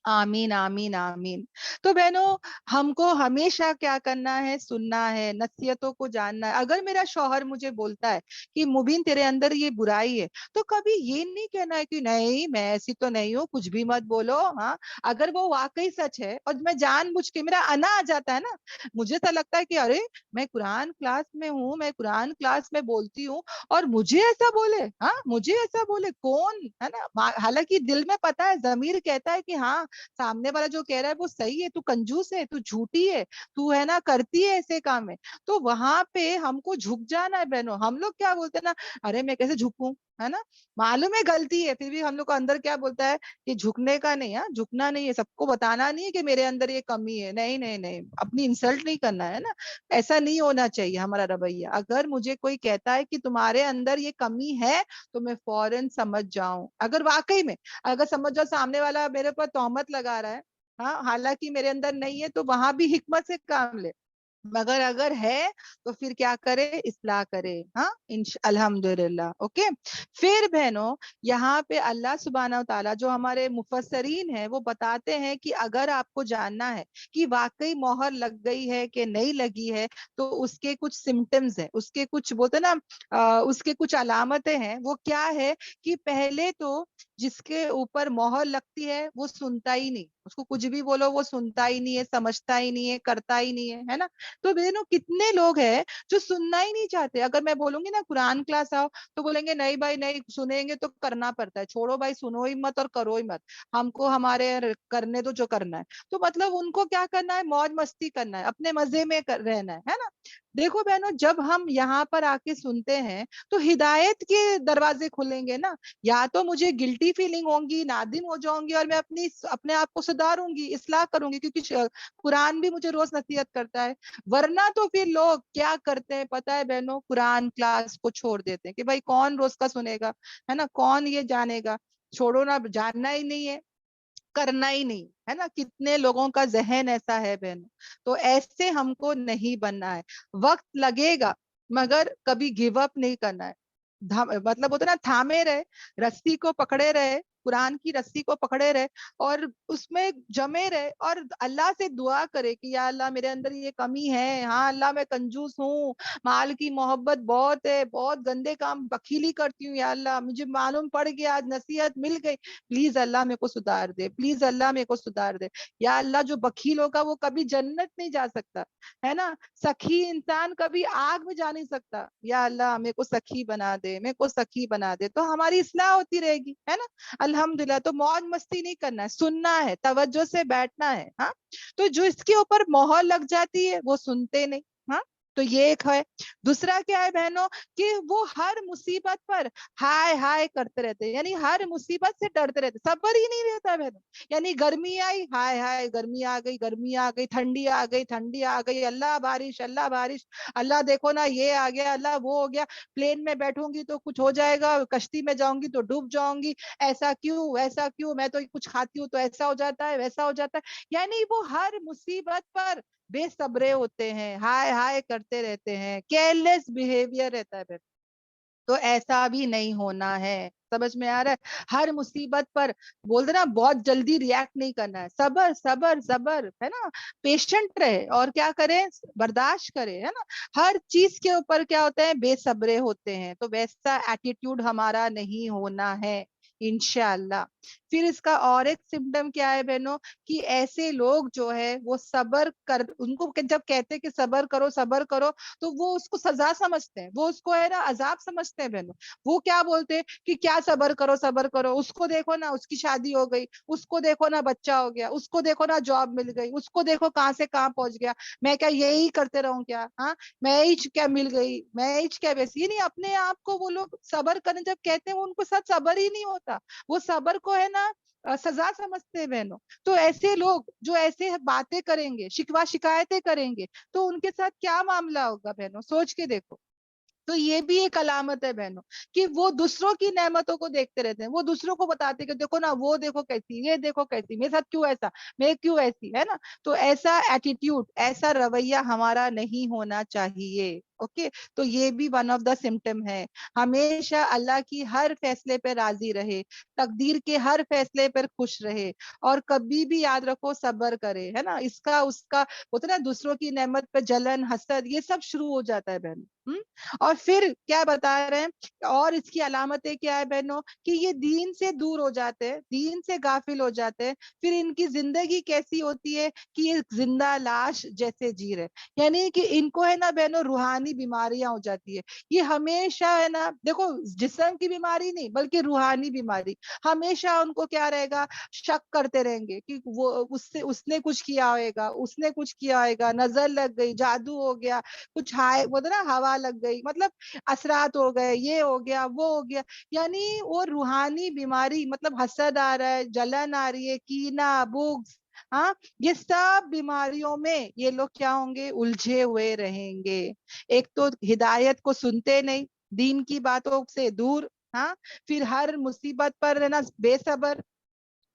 आमीन आमीन आमीन। तो बहनों, हमको हमेशा क्या करना है? सुनना है, नसीहतों को जानना है। अगर मेरा शौहर मुझे बोलता है कि मुबीन तेरे अंदर ये बुराई है, तो कभी ये नहीं कहना है कि नहीं मैं ऐसी तो नहीं हूँ, कुछ भी मत बोलो। हाँ, अगर वो वाकई सच है और मैं जानबूझ के, मेरा अना आ जाता है ना, मुझे तो लगता है कि अरे मैं कुरान क्लास में हूँ, मैं कुरान क्लास में बोलती हूँ, और मुझे ऐसा बोले, हाँ मुझे ऐसा बोले कौन, है ना। हालांकि दिल में पता है, जमीर कहता है कि हाँ सामने वाला जो कह रहा है वो सही है, तू कंजूस है, तू झूठी है, तू है ना करती है ऐसे काम है। तो वहां पे हमको झुक जाना है बहनों। हम लोग क्या बोलते हैं ना, अरे मैं कैसे झुकूं, है ना, मालूम है गलती है, फिर भी हम लोग को अंदर क्या बोलता है कि झुकने का नहीं है, झुकना नहीं है, सबको बताना नहीं है कि मेरे अंदर ये कमी है, नहीं नहीं नहीं, अपनी इंसल्ट नहीं करना है ना। ऐसा नहीं होना चाहिए हमारा रवैया। अगर मुझे कोई कहता है कि तुम्हारे अंदर ये कमी है, तो मैं फौरन समझ जाऊं। अगर वाकई में, अगर समझ जाओ सामने वाला मेरे पर तोहमत लगा रहा है, हाँ हालांकि मेरे अंदर नहीं है, तो वहां भी हिकमत से काम ले। मगर अगर है तो फिर क्या करे? इस्लाह करे। हाँ अल्हम्दुलिल्लाह। ओके। फिर बहनों, यहाँ पे अल्लाह सुब्हाना व तआला जो हमारे मुफस्सरीन है वो बताते हैं कि अगर आपको जानना है कि वाकई मोहर लग गई है कि नहीं लगी है, तो उसके कुछ सिम्टम्स है, उसके कुछ बोलते ना, उसके कुछ अलामतें हैं। वो क्या है कि पहले तो जिसके ऊपर मोहर लगती है वो सुनता ही नहीं, उसको कुछ भी बोलो वो सुनता ही नहीं है, समझता ही नहीं है, करता ही नहीं है ना। तो बहनों, कितने लोग हैं जो सुनना ही नहीं चाहते। अगर मैं बोलूंगी ना कुरान क्लास आओ, तो बोलेंगे नहीं भाई नहीं, सुनेंगे तो करना पड़ता है, छोड़ो भाई, सुनो ही मत और करो ही मत, हमको हमारे करने दो जो करना है। तो मतलब उनको क्या करना है? मौज मस्ती करना है, अपने मजे में रहना है ना। देखो बहनों, जब हम यहाँ पर आके सुनते हैं तो हिदायत के दरवाजे खुलेंगे ना। या तो मुझे गिल्टी फीलिंग होगी, नादिम हो जाऊंगी और मैं अपने आप को सुधारूंगी, इस्लाह करूंगी, क्योंकि कुरान भी मुझे रोज नसीहत करता है। वरना तो फिर लोग क्या करते हैं पता है बहनों, कुरान क्लास को छोड़ देते हैं कि भाई कौन रोज का सुनेगा, है ना, कौन ये जानेगा, छोड़ो ना, जानना ही नहीं है, करना ही नहीं है ना। कितने लोगों का जहन ऐसा है बहनों। तो ऐसे हमको नहीं बनना है। वक्त लगेगा मगर कभी गिव अप नहीं करना है। मतलब होता है ना, थामे रहे, रस्सी को पकड़े रहे, कुरान की रस्सी को पकड़े रहे और उसमें जमे रहे और अल्लाह से दुआ करे कि या अल्लाह मेरे अंदर ये कमी है, हाँ अल्लाह मैं कंजूस हूँ, माल की मोहब्बत बहुत है, बहुत गंदे काम बखीली करती हूँ, या अल्लाह मुझे मालूम पड़ गया, आज नसीहत मिल गई, प्लीज अल्लाह मेरे को सुधार दे, प्लीज अल्लाह मेरे को सुधार दे। या अल्लाह जो बखील होगा वो कभी जन्नत नहीं जा सकता, है ना। सखी इंसान कभी आग में जा नहीं सकता, या अल्लाह मेरे को सखी बना दे, मेरे को सखी बना दे, तो हमारी इस्लाह होती रहेगी, है ना। अल्हम्दुलिल्लाह। तो मौज मस्ती नहीं करना है, सुनना है, तवज्जो से बैठना है। हाँ, तो जो इसके ऊपर मोहर लग जाती है वो सुनते नहीं। हाँ, तो ये एक है। दूसरा क्या है बहनों, कि वो हर मुसीबत पर हाय हाय करते रहते हैं, यानी हर मुसीबत से डरते रहते, सब्र ही नहीं रहता बहनों। यानी गर्मी आई, हाय हाय गर्मी आ गई, गर्मी आ गई, ठंडी आ गई, ठंडी आ गई, अल्लाह बारिश, अल्लाह बारिश, अल्लाह देखो ना ये आ गया, अल्लाह वो हो गया, प्लेन में बैठूंगी तो कुछ हो जाएगा, कश्ती में जाऊंगी तो डूब जाऊंगी, ऐसा क्यों, ऐसा क्यों, मैं तो कुछ खाती हूँ तो ऐसा हो जाता है, वैसा हो जाता है। यानी वो हर मुसीबत पर बेसब्रे होते हैं, हाय हाय करते रहते हैं, केयरलेस बिहेवियर रहता है। तो ऐसा भी नहीं होना है, समझ में आ रहा है। हर मुसीबत पर बोलते ना बहुत जल्दी रिएक्ट नहीं करना है, सबर सबर सबर, है ना, पेशेंट रहे और क्या करें, बर्दाश्त करे, है ना। हर चीज के ऊपर क्या होते हैं, बेसब्रे होते हैं, तो वैसा एटीट्यूड हमारा नहीं होना है इंशाअल्लाह। फिर इसका और एक सिम्टम क्या है बहनों, कि ऐसे लोग जो है वो सबर कर, उनको जब कहते हैं कि सबर करो, तो वो उसको सजा समझते हैं, वो उसको है ना अजाब समझते हैं बहनों। वो क्या बोलते हैं कि क्या सबर करो, उसको देखो ना उसकी शादी हो गई, उसको देखो ना बच्चा हो गया, उसको देखो ना जॉब मिल गई, उसको देखो कहाँ से कहाँ पहुंच गया, मैं क्या यही करते रहूं क्या, हाँ मैं ही क्या मिल गई, मैं ही क्या वैसी। ये नहीं, अपने आप को वो लोग सबर करने जब कहते हैं वो उनको साथ सबर ही नहीं होता, वो सबर को है ना सजा समझते हैं बहनों। तो ऐसे लोग जो ऐसे बातें करेंगे, शिकवा शिकायतें करेंगे, तो उनके साथ क्या मामला होगा बहनों, सोच के देखो। तो ये भी एक अलामत है बहनों, कि वो दूसरों की नेमतों को देखते रहते हैं, वो दूसरों को बताते हैं कि देखो ना वो देखो कैसी, ये देखो कैसी, मेरे साथ क्यों ऐसा, मैं क्यों ऐसी, है ना। तो ऐसा एटीट्यूड, ऐसा रवैया हमारा नहीं होना चाहिए। ओके, तो ये भी वन ऑफ द सिम्टम है। हमेशा अल्लाह की हर फैसले पे राजी रहे, तकदीर के हर फैसले पर खुश रहे, और कभी भी याद रखो सब्र करे, है ना। इसका उसका होता है ना, दूसरों की नेमत पे जलन हसद ये सब शुरू हो जाता है बहन। और फिर क्या बता रहे हैं, और इसकी अलामतें क्या है बहनों, कि ये दीन से दूर हो जाते हैं, दीन से गाफिल हो जाते हैं। फिर इनकी जिंदगी कैसी होती है, कि ये जिंदा लाश जैसे जी रहे, यानी कि इनको है ना बहनों रूहानी बीमारियां हो जाती है। ये हमेशा है ना, देखो जिस्म की बीमारी नहीं बल्कि रूहानी बीमारी, हमेशा उनको क्या रहेगा, शक करते रहेंगे कि वो उससे उसने कुछ किया होगा, उसने कुछ किया होगा, नजर लग गई, जादू हो गया, कुछ हाय बोलते ना हवा लग गई, मतलब असरात हो गए, ये हो गया वो हो गया। यानी वो रूहानी बीमारी, मतलब हसद आ रहा है, जलन आ रही है, कीना बुग्ज, हाँ, ये सब बीमारियों में ये लोग क्या होंगे, उलझे हुए रहेंगे। एक तो हिदायत को सुनते नहीं, दीन की बातों से दूर, हाँ, फिर हर मुसीबत पर है ना बेसब्र,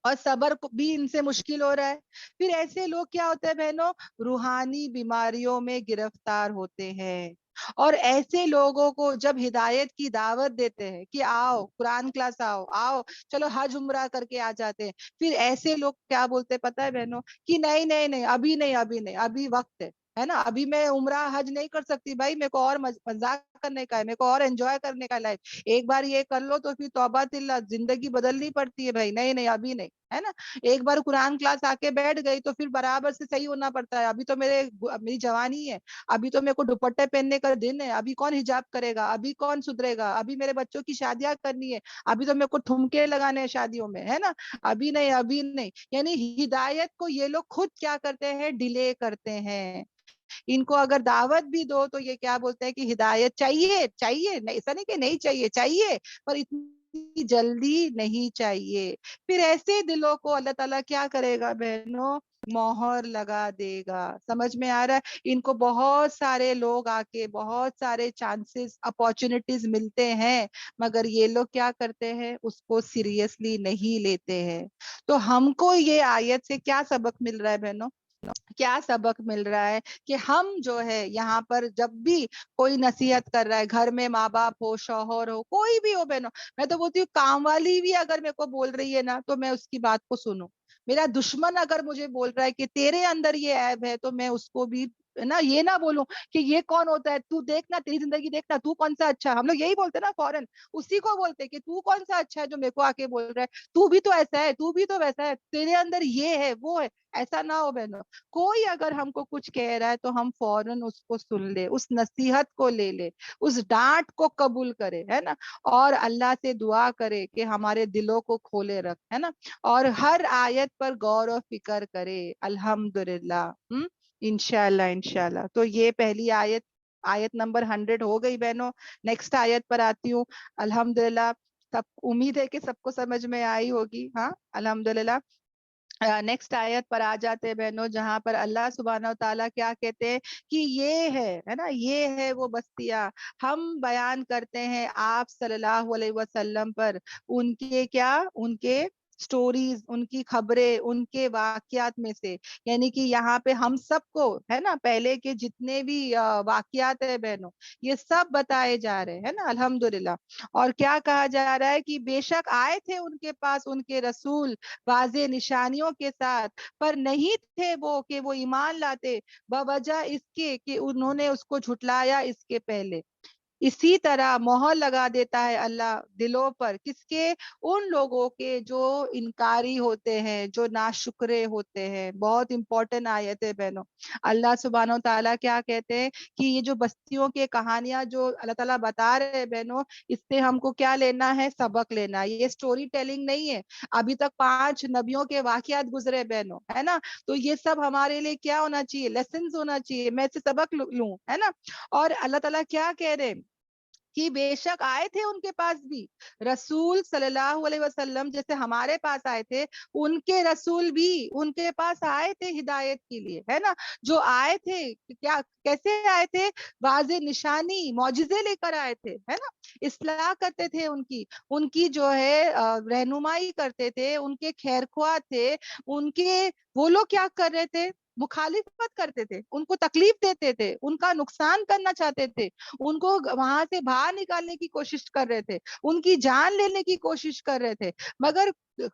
और सबर भी इनसे मुश्किल हो रहा है। फिर ऐसे लोग क्या होते हैं बहनों, रूहानी बीमारियों में गिरफ्तार होते हैं। और ऐसे लोगों को जब हिदायत की दावत देते हैं कि आओ कुरान क्लास आओ आओ, चलो हज उम्रा करके आ जाते हैं, फिर ऐसे लोग क्या बोलते हैं पता है बहनों, कि नहीं नहीं नहीं अभी नहीं, अभी नहीं, अभी वक्त है ना, अभी मैं उम्रा हज नहीं कर सकती भाई, मेरे को और मजाक करने का है, मेरे को और एंजॉय करने का लाइफ, एक बार ये कर लो तो फिर तौबा तिल्ला, जिंदगी बदलनी पड़ती है भाई, नहीं नहीं अभी नहीं, है ना। एक बार कुरान क्लास आके बैठ गई तो फिर बराबर से सही होना पड़ता है, अभी तो मेरी जवानी है, अभी तो मेरे को दुपट्टे पहनने का दिन है, अभी कौन हिजाब करेगा, अभी कौन सुधरेगा, अभी मेरे बच्चों की शादियां करनी है, अभी तो मेरे को ठुमके लगाने हैं शादियों में, है ना, अभी नहीं अभी नहीं। यानी हिदायत को ये लोग खुद क्या करते हैं, डिले करते हैं। ان کو اگر دعوت بھی دو تو یہ کیا بولتے ہیں کہ ہدایت چاہیے چاہیے، نہیں ایسا نہیں کہ نہیں چاہیے، چاہیے پر اتنی جلدی نہیں چاہیے. پھر ایسے دلوں کو اللہ تعالیٰ کیا کرے گا بہنوں؟ مہر لگا دے گا. سمجھ میں آ رہا ہے؟ ان کو بہت سارے لوگ آ کے بہت سارے چانسز اپارچونیٹیز ملتے ہیں، مگر یہ لوگ کیا کرتے ہیں؟ اس کو سیریسلی نہیں لیتے ہیں. تو ہم کو یہ آیت سے کیا سبق مل رہا ہے بہنوں؟ کیا سبق مل رہا ہے کہ ہم جو ہے یہاں پر جب بھی کوئی نصیحت کر رہا ہے، گھر میں ماں باپ ہو، شوہر ہو، کوئی بھی ہو بہنوں، میں تو بولتی ہوں کام والی بھی اگر میرے کو بول رہی ہے نا تو میں اس کی بات کو سنوں. میرا دشمن اگر مجھے بول رہا ہے کہ تیرے اندر یہ عیب ہے تو میں اس کو بھی نا یہ نہ بولوں کہ یہ کون ہوتا ہے، تو دیکھنا تیری زندگی دیکھنا تو کون سا اچھا. ہم لوگ یہی بولتے نا فوراً، اسی کو بولتے کہ تو کون سا اچھا ہے جو میرے کو آ کے بول رہا ہے، تو بھی تو ایسا ہے، تو بھی تو ویسا ہے، تیرے اندر یہ ہے وہ ہے. ایسا نہ ہو بہنوں. کوئی اگر ہم کو کچھ کہہ رہا ہے تو ہم فوراً اس کو سن لے، اس نصیحت کو لے لے، اس ڈانٹ کو قبول کرے، ہے نا، اور اللہ سے دعا کرے کہ ہمارے دلوں کو کھولے رکھ، ہے نا، اور ہر آیت پر غور و فکر کرے. الحمدللہ. انشاءاللہ انشاءاللہ. تو یہ پہلی آیت، آیت نمبر 100 ہو گئی بہنوں. نیکسٹ آیت پر آتی ہوں. الحمدللہ سب امید ہے کہ سب کو سمجھ میں آئی ہوگی. ہاں الحمدللہ. نیکسٹ آیت پر آ جاتے ہیں بہنوں، جہاں پر اللہ سبحانہ و تعالیٰ کیا کہتے ہیں کہ یہ ہے نا، یہ ہے وہ بستیاں ہم بیان کرتے ہیں آپ صلی اللہ علیہ وسلم پر، ان کے کیا، ان کے سٹوریز، ان کی خبریں، ان کے واقعات میں سے. یعنی کہ یہاں پہ ہم سب کو ہے نا پہلے کے جتنے بھی واقعات ہیں بہنوں، یہ سب بتائے جا رہے ہیں نا الحمدللہ. اور کیا کہا جا رہا ہے کہ بے شک آئے تھے ان کے پاس ان کے رسول واضح نشانیوں کے ساتھ، پر نہیں تھے وہ کہ وہ ایمان لاتے، بوجہ اس کے کہ انہوں نے اس کو جھٹلایا اس کے پہلے. اسی طرح مہر لگا دیتا ہے اللہ دلوں پر، کس کے؟ ان لوگوں کے جو انکاری ہوتے ہیں، جو ناشکرے ہوتے ہیں. بہت امپورٹنٹ آیت ہے بہنوں. اللہ سبحانہ و تعالیٰ کیا کہتے ہیں کہ یہ جو بستیوں کے کہانیاں جو اللہ تعالیٰ بتا رہے ہیں بہنوں، اس سے ہم کو کیا لینا ہے؟ سبق لینا ہے. یہ سٹوری ٹیلنگ نہیں ہے. ابھی تک 5 نبیوں کے واقعات گزرے بہنوں، ہے نا، تو یہ سب ہمارے لیے کیا ہونا چاہیے؟ لیسنز ہونا چاہیے. میں سے سبق لوں، ہے نا. اور اللہ تعالیٰ کیا کہہ رہے ہیں کہ بے شک آئے تھے ان کے پاس بھی رسول صلی اللہ علیہ وسلم، جیسے ہمارے پاس آئے تھے، ان کے رسول بھی ان کے پاس آئے تھے ہدایت کے لیے، ہے نا. جو آئے تھے کیا، کیسے آئے تھے؟ واضح نشانی، معجزے لے کر آئے تھے، ہے نا. اصلاح کرتے تھے ان کی جو ہے رہنمائی کرتے تھے، ان کے خیر خواہ تھے. ان کے وہ لوگ کیا کر رہے تھے؟ مخالفت کرتے تھے، ان کو تکلیف دیتے تھے، ان کا نقصان کرنا چاہتے تھے، ان کو وہاں سے باہر نکالنے کی کوشش کر رہے تھے، ان کی جان لینے کی کوشش کر رہے تھے. مگر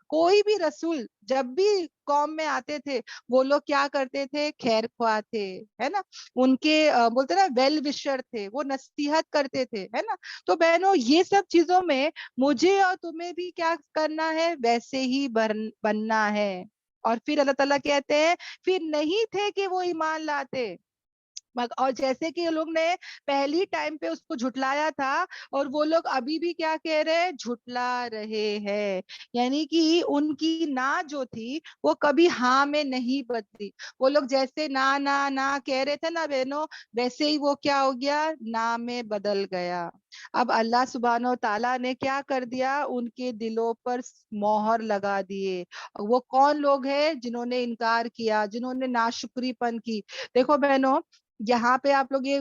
کوئی بھی رسول جب بھی قوم میں آتے تھے، وہ لوگ کیا کرتے تھے؟ خیر خواہ تھے، ہے نا. ان کے بولتے نا ویل وشر تھے، وہ نصیحت کرتے تھے، ہے نا. تو بہنوں یہ سب چیزوں میں مجھے اور تمہیں بھی کیا کرنا ہے؟ ویسے ہی بننا ہے. اور پھر اللہ تعالیٰ کہتے ہیں پھر نہیں تھے کہ وہ ایمان لاتے، اور جیسے کہ لوگ نے پہلی ٹائم پہ اس کو جھٹلایا تھا، اور وہ لوگ ابھی بھی کیا کہہ رہے ہیں؟ جھٹلا رہے ہیں. یعنی کہ ان کی نہ جو تھی وہ کبھی ہاں میں نہیں بدلی. وہ لوگ جیسے نہ کہہ رہے تھے نا بہنوں، ویسے ہی وہ کیا ہو گیا؟ نہ میں بدل گیا. اب اللہ سبحانہ و تعالیٰ نے کیا کر دیا؟ ان کے دلوں پر مہر لگا دیے. وہ کون لوگ ہیں؟ جنہوں نے انکار کیا، جنہوں نے ناشکری پن کی. دیکھو بہنوں، یہاں پہ آپ لوگ یہ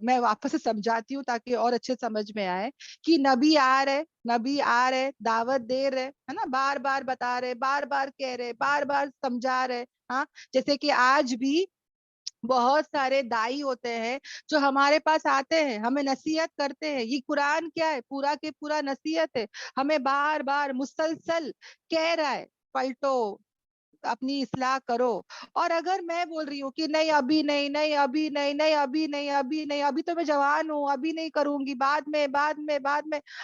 میں واپس سے سمجھاتی ہوں تاکہ اور اچھے سمجھ میں آئے کہ نبی آ رہے دعوت دے رہے، ہے نا، بار بار بتا رہے، بار بار کہہ رہے، بار بار سمجھا رہے. ہاں، جیسے کہ آج بھی بہت سارے دائی ہوتے ہیں جو ہمارے پاس آتے ہیں، ہمیں نصیحت کرتے ہیں. یہ قرآن کیا ہے؟ پورا کے پورا نصیحت ہے. ہمیں بار بار مسلسل کہہ رہا ہے پلٹو، اپنی اصلاح کرو. اور اگر میں بول رہی ہوں کہ نہیں ابھی نہیں، نہیں ابھی نہیں، نہیں ابھی نہیں، ابھی نہیں، ابھی تو میں جوان ہوں، ابھی نہیں کروں گی، بعد میں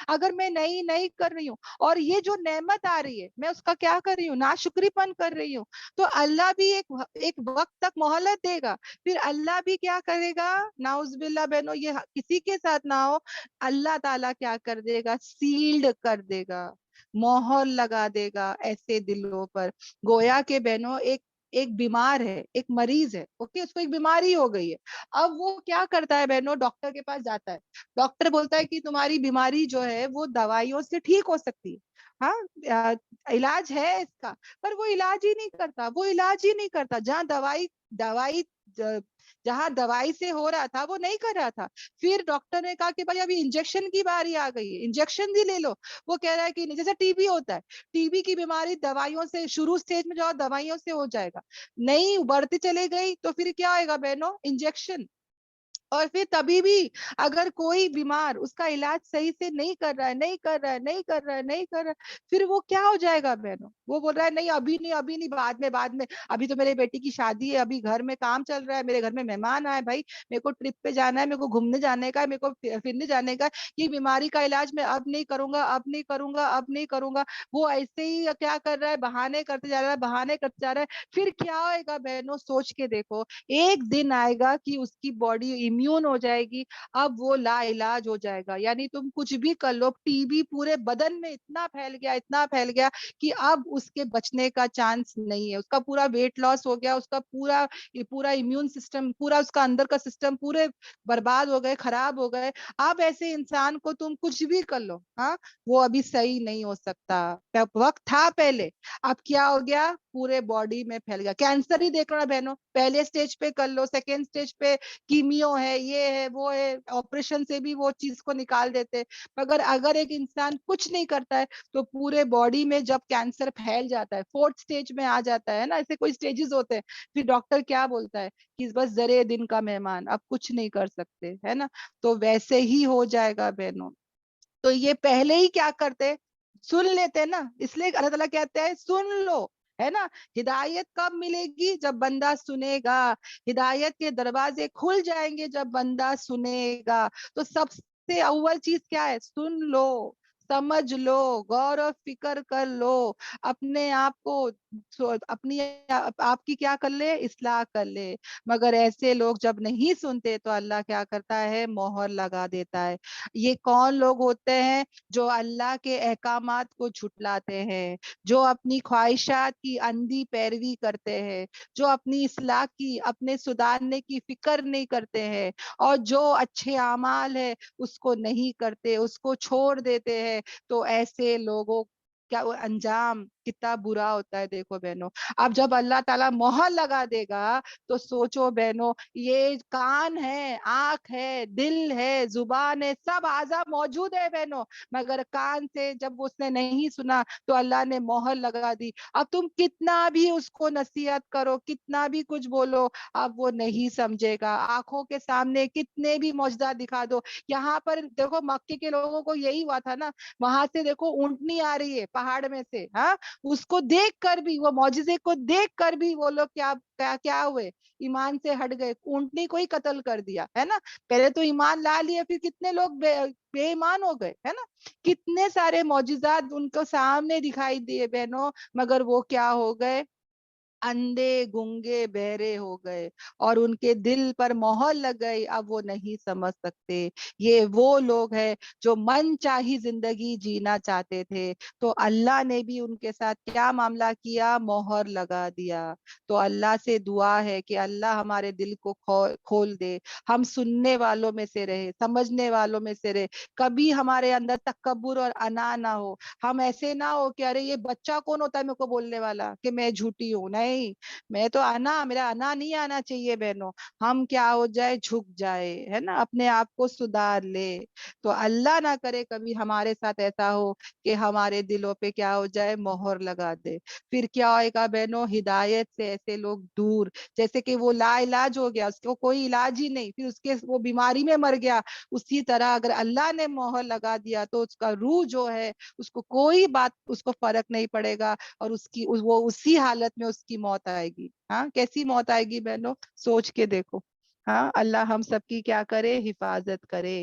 اگر میں نہیں کر رہی ہوں، اور یہ جو نعمت آ رہی ہے میں اس کا کیا کر رہی ہوں؟ ناشکری پن کر رہی ہوں، تو اللہ بھی ایک وقت تک مہلت دے گا. پھر اللہ بھی کیا کرے گا؟ نعوذ باللہ بہنوں، یہ کسی کے ساتھ نہ ہو، اللہ تعالیٰ کیا کر دے گا؟ سیلڈ کر دے گا، مہر لگا دے گا ایسے دلوں پر. گویا کہ بہنوں ایک بیمار ہے, ایک مریض ہے, اوکے, اس کو ایک بیماری ہو گئی ہے. اب وہ کیا کرتا ہے بہنوں, ڈاکٹر کے پاس جاتا ہے. ڈاکٹر بولتا ہے کہ تمہاری بیماری جو ہے وہ دوائیوں سے ٹھیک ہو سکتی ہے, ہاں علاج ہے اس کا, پر وہ علاج ہی نہیں کرتا, وہ علاج ہی نہیں کرتا. جہاں دوائی جہاں دوائی سے ہو رہا تھا وہ نہیں کر رہا تھا. پھر ڈاکٹر نے کہا کہ بھائی ابھی انجیکشن کی باری آ گئی ہے, انجیکشن بھی لے لو. وہ کہہ رہا ہے کہ جیسے ٹی بی ہوتا ہے, ٹی بی کی بیماری دوائیوں سے شروع سٹیج میں جاؤ دوائیوں سے ہو جائے گا, نہیں بڑھتی چلے گئی تو پھر کیا ہوئے گا بہنوں, انجیکشن. اور پھر تبھی بھی اگر کوئی بیمار اس کا علاج صحیح سے نہیں کر رہا ہے, پھر وہ کیا ہو جائے گا بہنوں, وہ بول رہا ہے نہیں ابھی نہیں, بعد میں, ابھی تو میرے بیٹی کی شادی ہے, ابھی گھر میں کام چل رہا ہے, میرے گھر میں مہمان آئے, بھائی میرے کو ٹرپ پہ جانا ہے, میرے کو گھومنے جانے کا ہے, میرے کو پھرنے جانے کا ہے, یہ بیماری کا علاج میں اب نہیں کروں گا. وہ ایسے ہی کیا کر رہا ہے, بہانے کرتے جا رہا ہے. پھر کیا ہوئے گا بہنوں, سوچ کے دیکھو, ایک دن آئے گا کہ اس کی باڈی امیون ہو جائے گی, اب وہ لا علاج ہو جائے گا. یعنی تم کچھ بھی کر لو, ٹی بی پورے بدن میں اتنا پھیل گیا کہ اب اس کے بچنے کا چانس نہیں ہے, اس کا پورا ویٹ لاس ہو گیا, اس کا پورا امیون سسٹم, پورا اس کا اندر کا سسٹم پورے برباد ہو گئے, خراب ہو گئے. اب ایسے انسان کو تم کچھ بھی کر لو, ہاں وہ ابھی صحیح نہیں ہو سکتا. وقت تھا پہلے, اب کیا ہو گیا, پورے باڈی میں پھیل گیا. کینسر ہی دیکھ رہا بہنوں, پہلے سٹیج پہ کر لو, سیکنڈ سٹیج پہ کیمیو ہے, یہ ہے, وہ ہے, آپریشن سے بھی وہ چیز کو نکال دیتے. مگر اگر ایک انسان کچھ نہیں کرتا ہے تو پورے باڈی میں جب کینسر پھیل جاتا ہے, فورتھ سٹیج میں آ جاتا ہے نا, ایسے کوئی سٹیجز ہوتے ہیں, پھر ڈاکٹر کیا بولتا ہے کہ بس ذرے دن کا مہمان, اب کچھ نہیں کر سکتے, ہے نا. تو ویسے ہی ہو جائے گا بہنوں. تو یہ پہلے ہی کیا کرتے, سن لیتے نا, اس لیے اللہ تعالیٰ کہتے ہیں سن لو, ہے نا. ہدایت کب ملے گی, جب بندہ سنے گا. ہدایت کے دروازے کھل جائیں گے جب بندہ سنے گا. تو سب سے اول چیز کیا ہے, سن لو, سمجھ لو, غور و فکر کر لو, اپنے آپ کو اپنی آپ کی کیا کر لے, اصلاح کر لے. مگر ایسے لوگ جب نہیں سنتے تو اللہ کیا کرتا ہے, مہر لگا دیتا ہے. یہ کون لوگ ہوتے ہیں, جو اللہ کے احکامات کو جھٹلاتے ہیں, جو اپنی خواہشات کی اندھی پیروی کرتے ہیں, جو اپنی اصلاح کی, اپنے سدھارنے کی فکر نہیں کرتے ہیں, اور جو اچھے اعمال ہے اس کو نہیں کرتے, اس کو چھوڑ دیتے ہیں. تو ایسے لوگوں کیا انجام کتنا برا ہوتا ہے, دیکھو بہنوں. اب جب اللہ تعالیٰ مہر لگا دے گا تو سوچو بہنوں, یہ کان ہے, آنکھ ہے, دل ہے, زبان ہے, سب اعضاء موجود ہے بہنوں, مگر کان سے جب اس نے نہیں سنا تو اللہ نے مہر لگا دی. اب تم کتنا بھی اس کو نصیحت کرو, کتنا بھی کچھ بولو, اب وہ نہیں سمجھے گا. آنکھوں کے سامنے کتنے بھی معجزات دکھا دو. یہاں پر دیکھو مکے کے لوگوں کو یہی ہوا تھا نا, وہاں سے دیکھو اونٹنی آ رہی ہے پہاڑ میں سے, ہاں, اس کو دیکھ کر بھی, وہ معجزے کو دیکھ کر بھی وہ لوگ کیا ہوئے, ایمان سے ہٹ گئے, اونٹنی کو ہی قتل کر دیا, ہے نا. پہلے تو ایمان لا لیے, پھر کتنے لوگ بے ایمان ہو گئے, ہے نا. کتنے سارے معجزات ان کو سامنے دکھائی دیے بہنوں, مگر وہ کیا ہو گئے, اندھے گنگے بہرے ہو گئے, اور ان کے دل پر مہر لگ گئی. اب وہ نہیں سمجھ سکتے. یہ وہ لوگ ہیں جو من چاہی زندگی جینا چاہتے تھے, تو اللہ نے بھی ان کے ساتھ کیا معاملہ کیا, مہر لگا دیا. تو اللہ سے دعا ہے کہ اللہ ہمارے دل کو کھول دے, ہم سننے والوں میں سے رہے, سمجھنے والوں میں سے رہے. کبھی ہمارے اندر تکبر اور انا نہ ہو, ہم ایسے نہ ہو کہ ارے یہ بچہ کون ہوتا ہے میرے کو بولنے والا کہ میں جھوٹی ہوں. نہیں, میں تو میرا انا نہیں آنا چاہیے بہنوں. ہم کیا ہو جائے, جھک جائے, ہے نا, اپنے آپ کو سدھار لے. تو اللہ نہ کرے کبھی ہمارے ساتھ ایسا ہو کہ ہمارے دلوں پہ کیا ہو جائے, مہر لگا دے. پھر کیا ہوئے گا بہنوں, ہدایت سے ایسے لوگ دور. جیسے کہ وہ لا علاج ہو گیا, اس کو کوئی علاج ہی نہیں, پھر اس کے وہ بیماری میں مر گیا. اسی طرح اگر اللہ نے مہر لگا دیا تو اس کا روح جو ہے, اس کو کوئی بات, اس کو فرق نہیں پڑے گا, اور وہ اسی حالت میں اس کی موت آئے گی. ہاں, کیسی موت آئے گی بہنوں, سوچ کے دیکھو. ہاں, اللہ ہم سب کی کیا کرے, حفاظت کرے.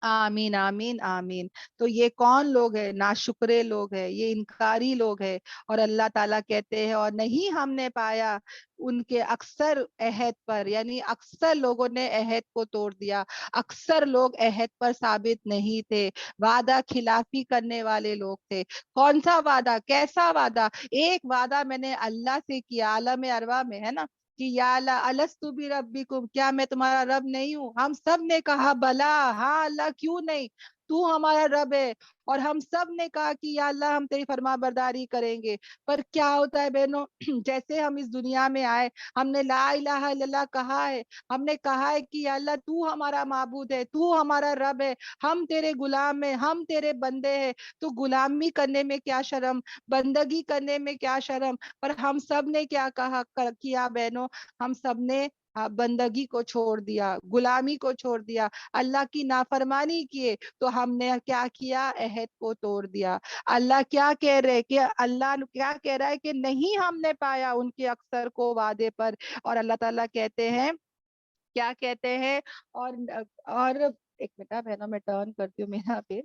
आमीन आमीन आमीन। तो ये कौन लोग हैं? नाशुक्रे लोग हैं, ये इनकारी लोग हैं। और अल्लाह ताला कहते हैं और नहीं हमने पाया उनके अक्सर अहद पर, यानी अक्सर लोगों ने अहद को तोड़ दिया, अक्सर लोग अहद पर साबित नहीं थे, वादा खिलाफी करने वाले लोग थे। कौन सा वादा, कैसा वादा? एक वादा मैंने अल्लाह से किया, आलम अरवा में है ना, कि या अल्लाह अलस्तु बि रब्बिकुम, क्या मैं तुम्हारा रब नहीं हूँ? हम सब ने कहा बला, हाँ अल्लाह क्यों नहीं, तू हमारा रब है। और हम सब ने कहा कि या अल्लाह हम तेरी फरमाबरदारी करेंगे। पर क्या होता है बहनों, जैसे हम इस दुनिया में आए, हमने ला इलाहा इल्लल्लाह कहा है, हमने कहा है कि या अल्लाह तू हमारा माबूद है, तू हमारा रब है, हम तेरे गुलाम है, हम तेरे बंदे हैं। तो गुलामी करने में क्या शर्म, बंदगी करने में क्या शर्म। पर हम सब ने क्या किया बहनों, हम सब ने बंदगी को छोड़ दिया, गुलामी को छोड़ दिया, अल्लाह की नाफरमानी किए, तो हमने क्या किया, अहद को तोड़ दिया। अल्लाह क्या कह रहे कि अल्लाह क्या कह रहा है कि नहीं हमने पाया उनके अक्सर को वादे पर। और अल्लाह ताला कहते हैं, क्या कहते हैं, और एक मिनट बहनों मैं टर्न करती हूँ मेरा पे।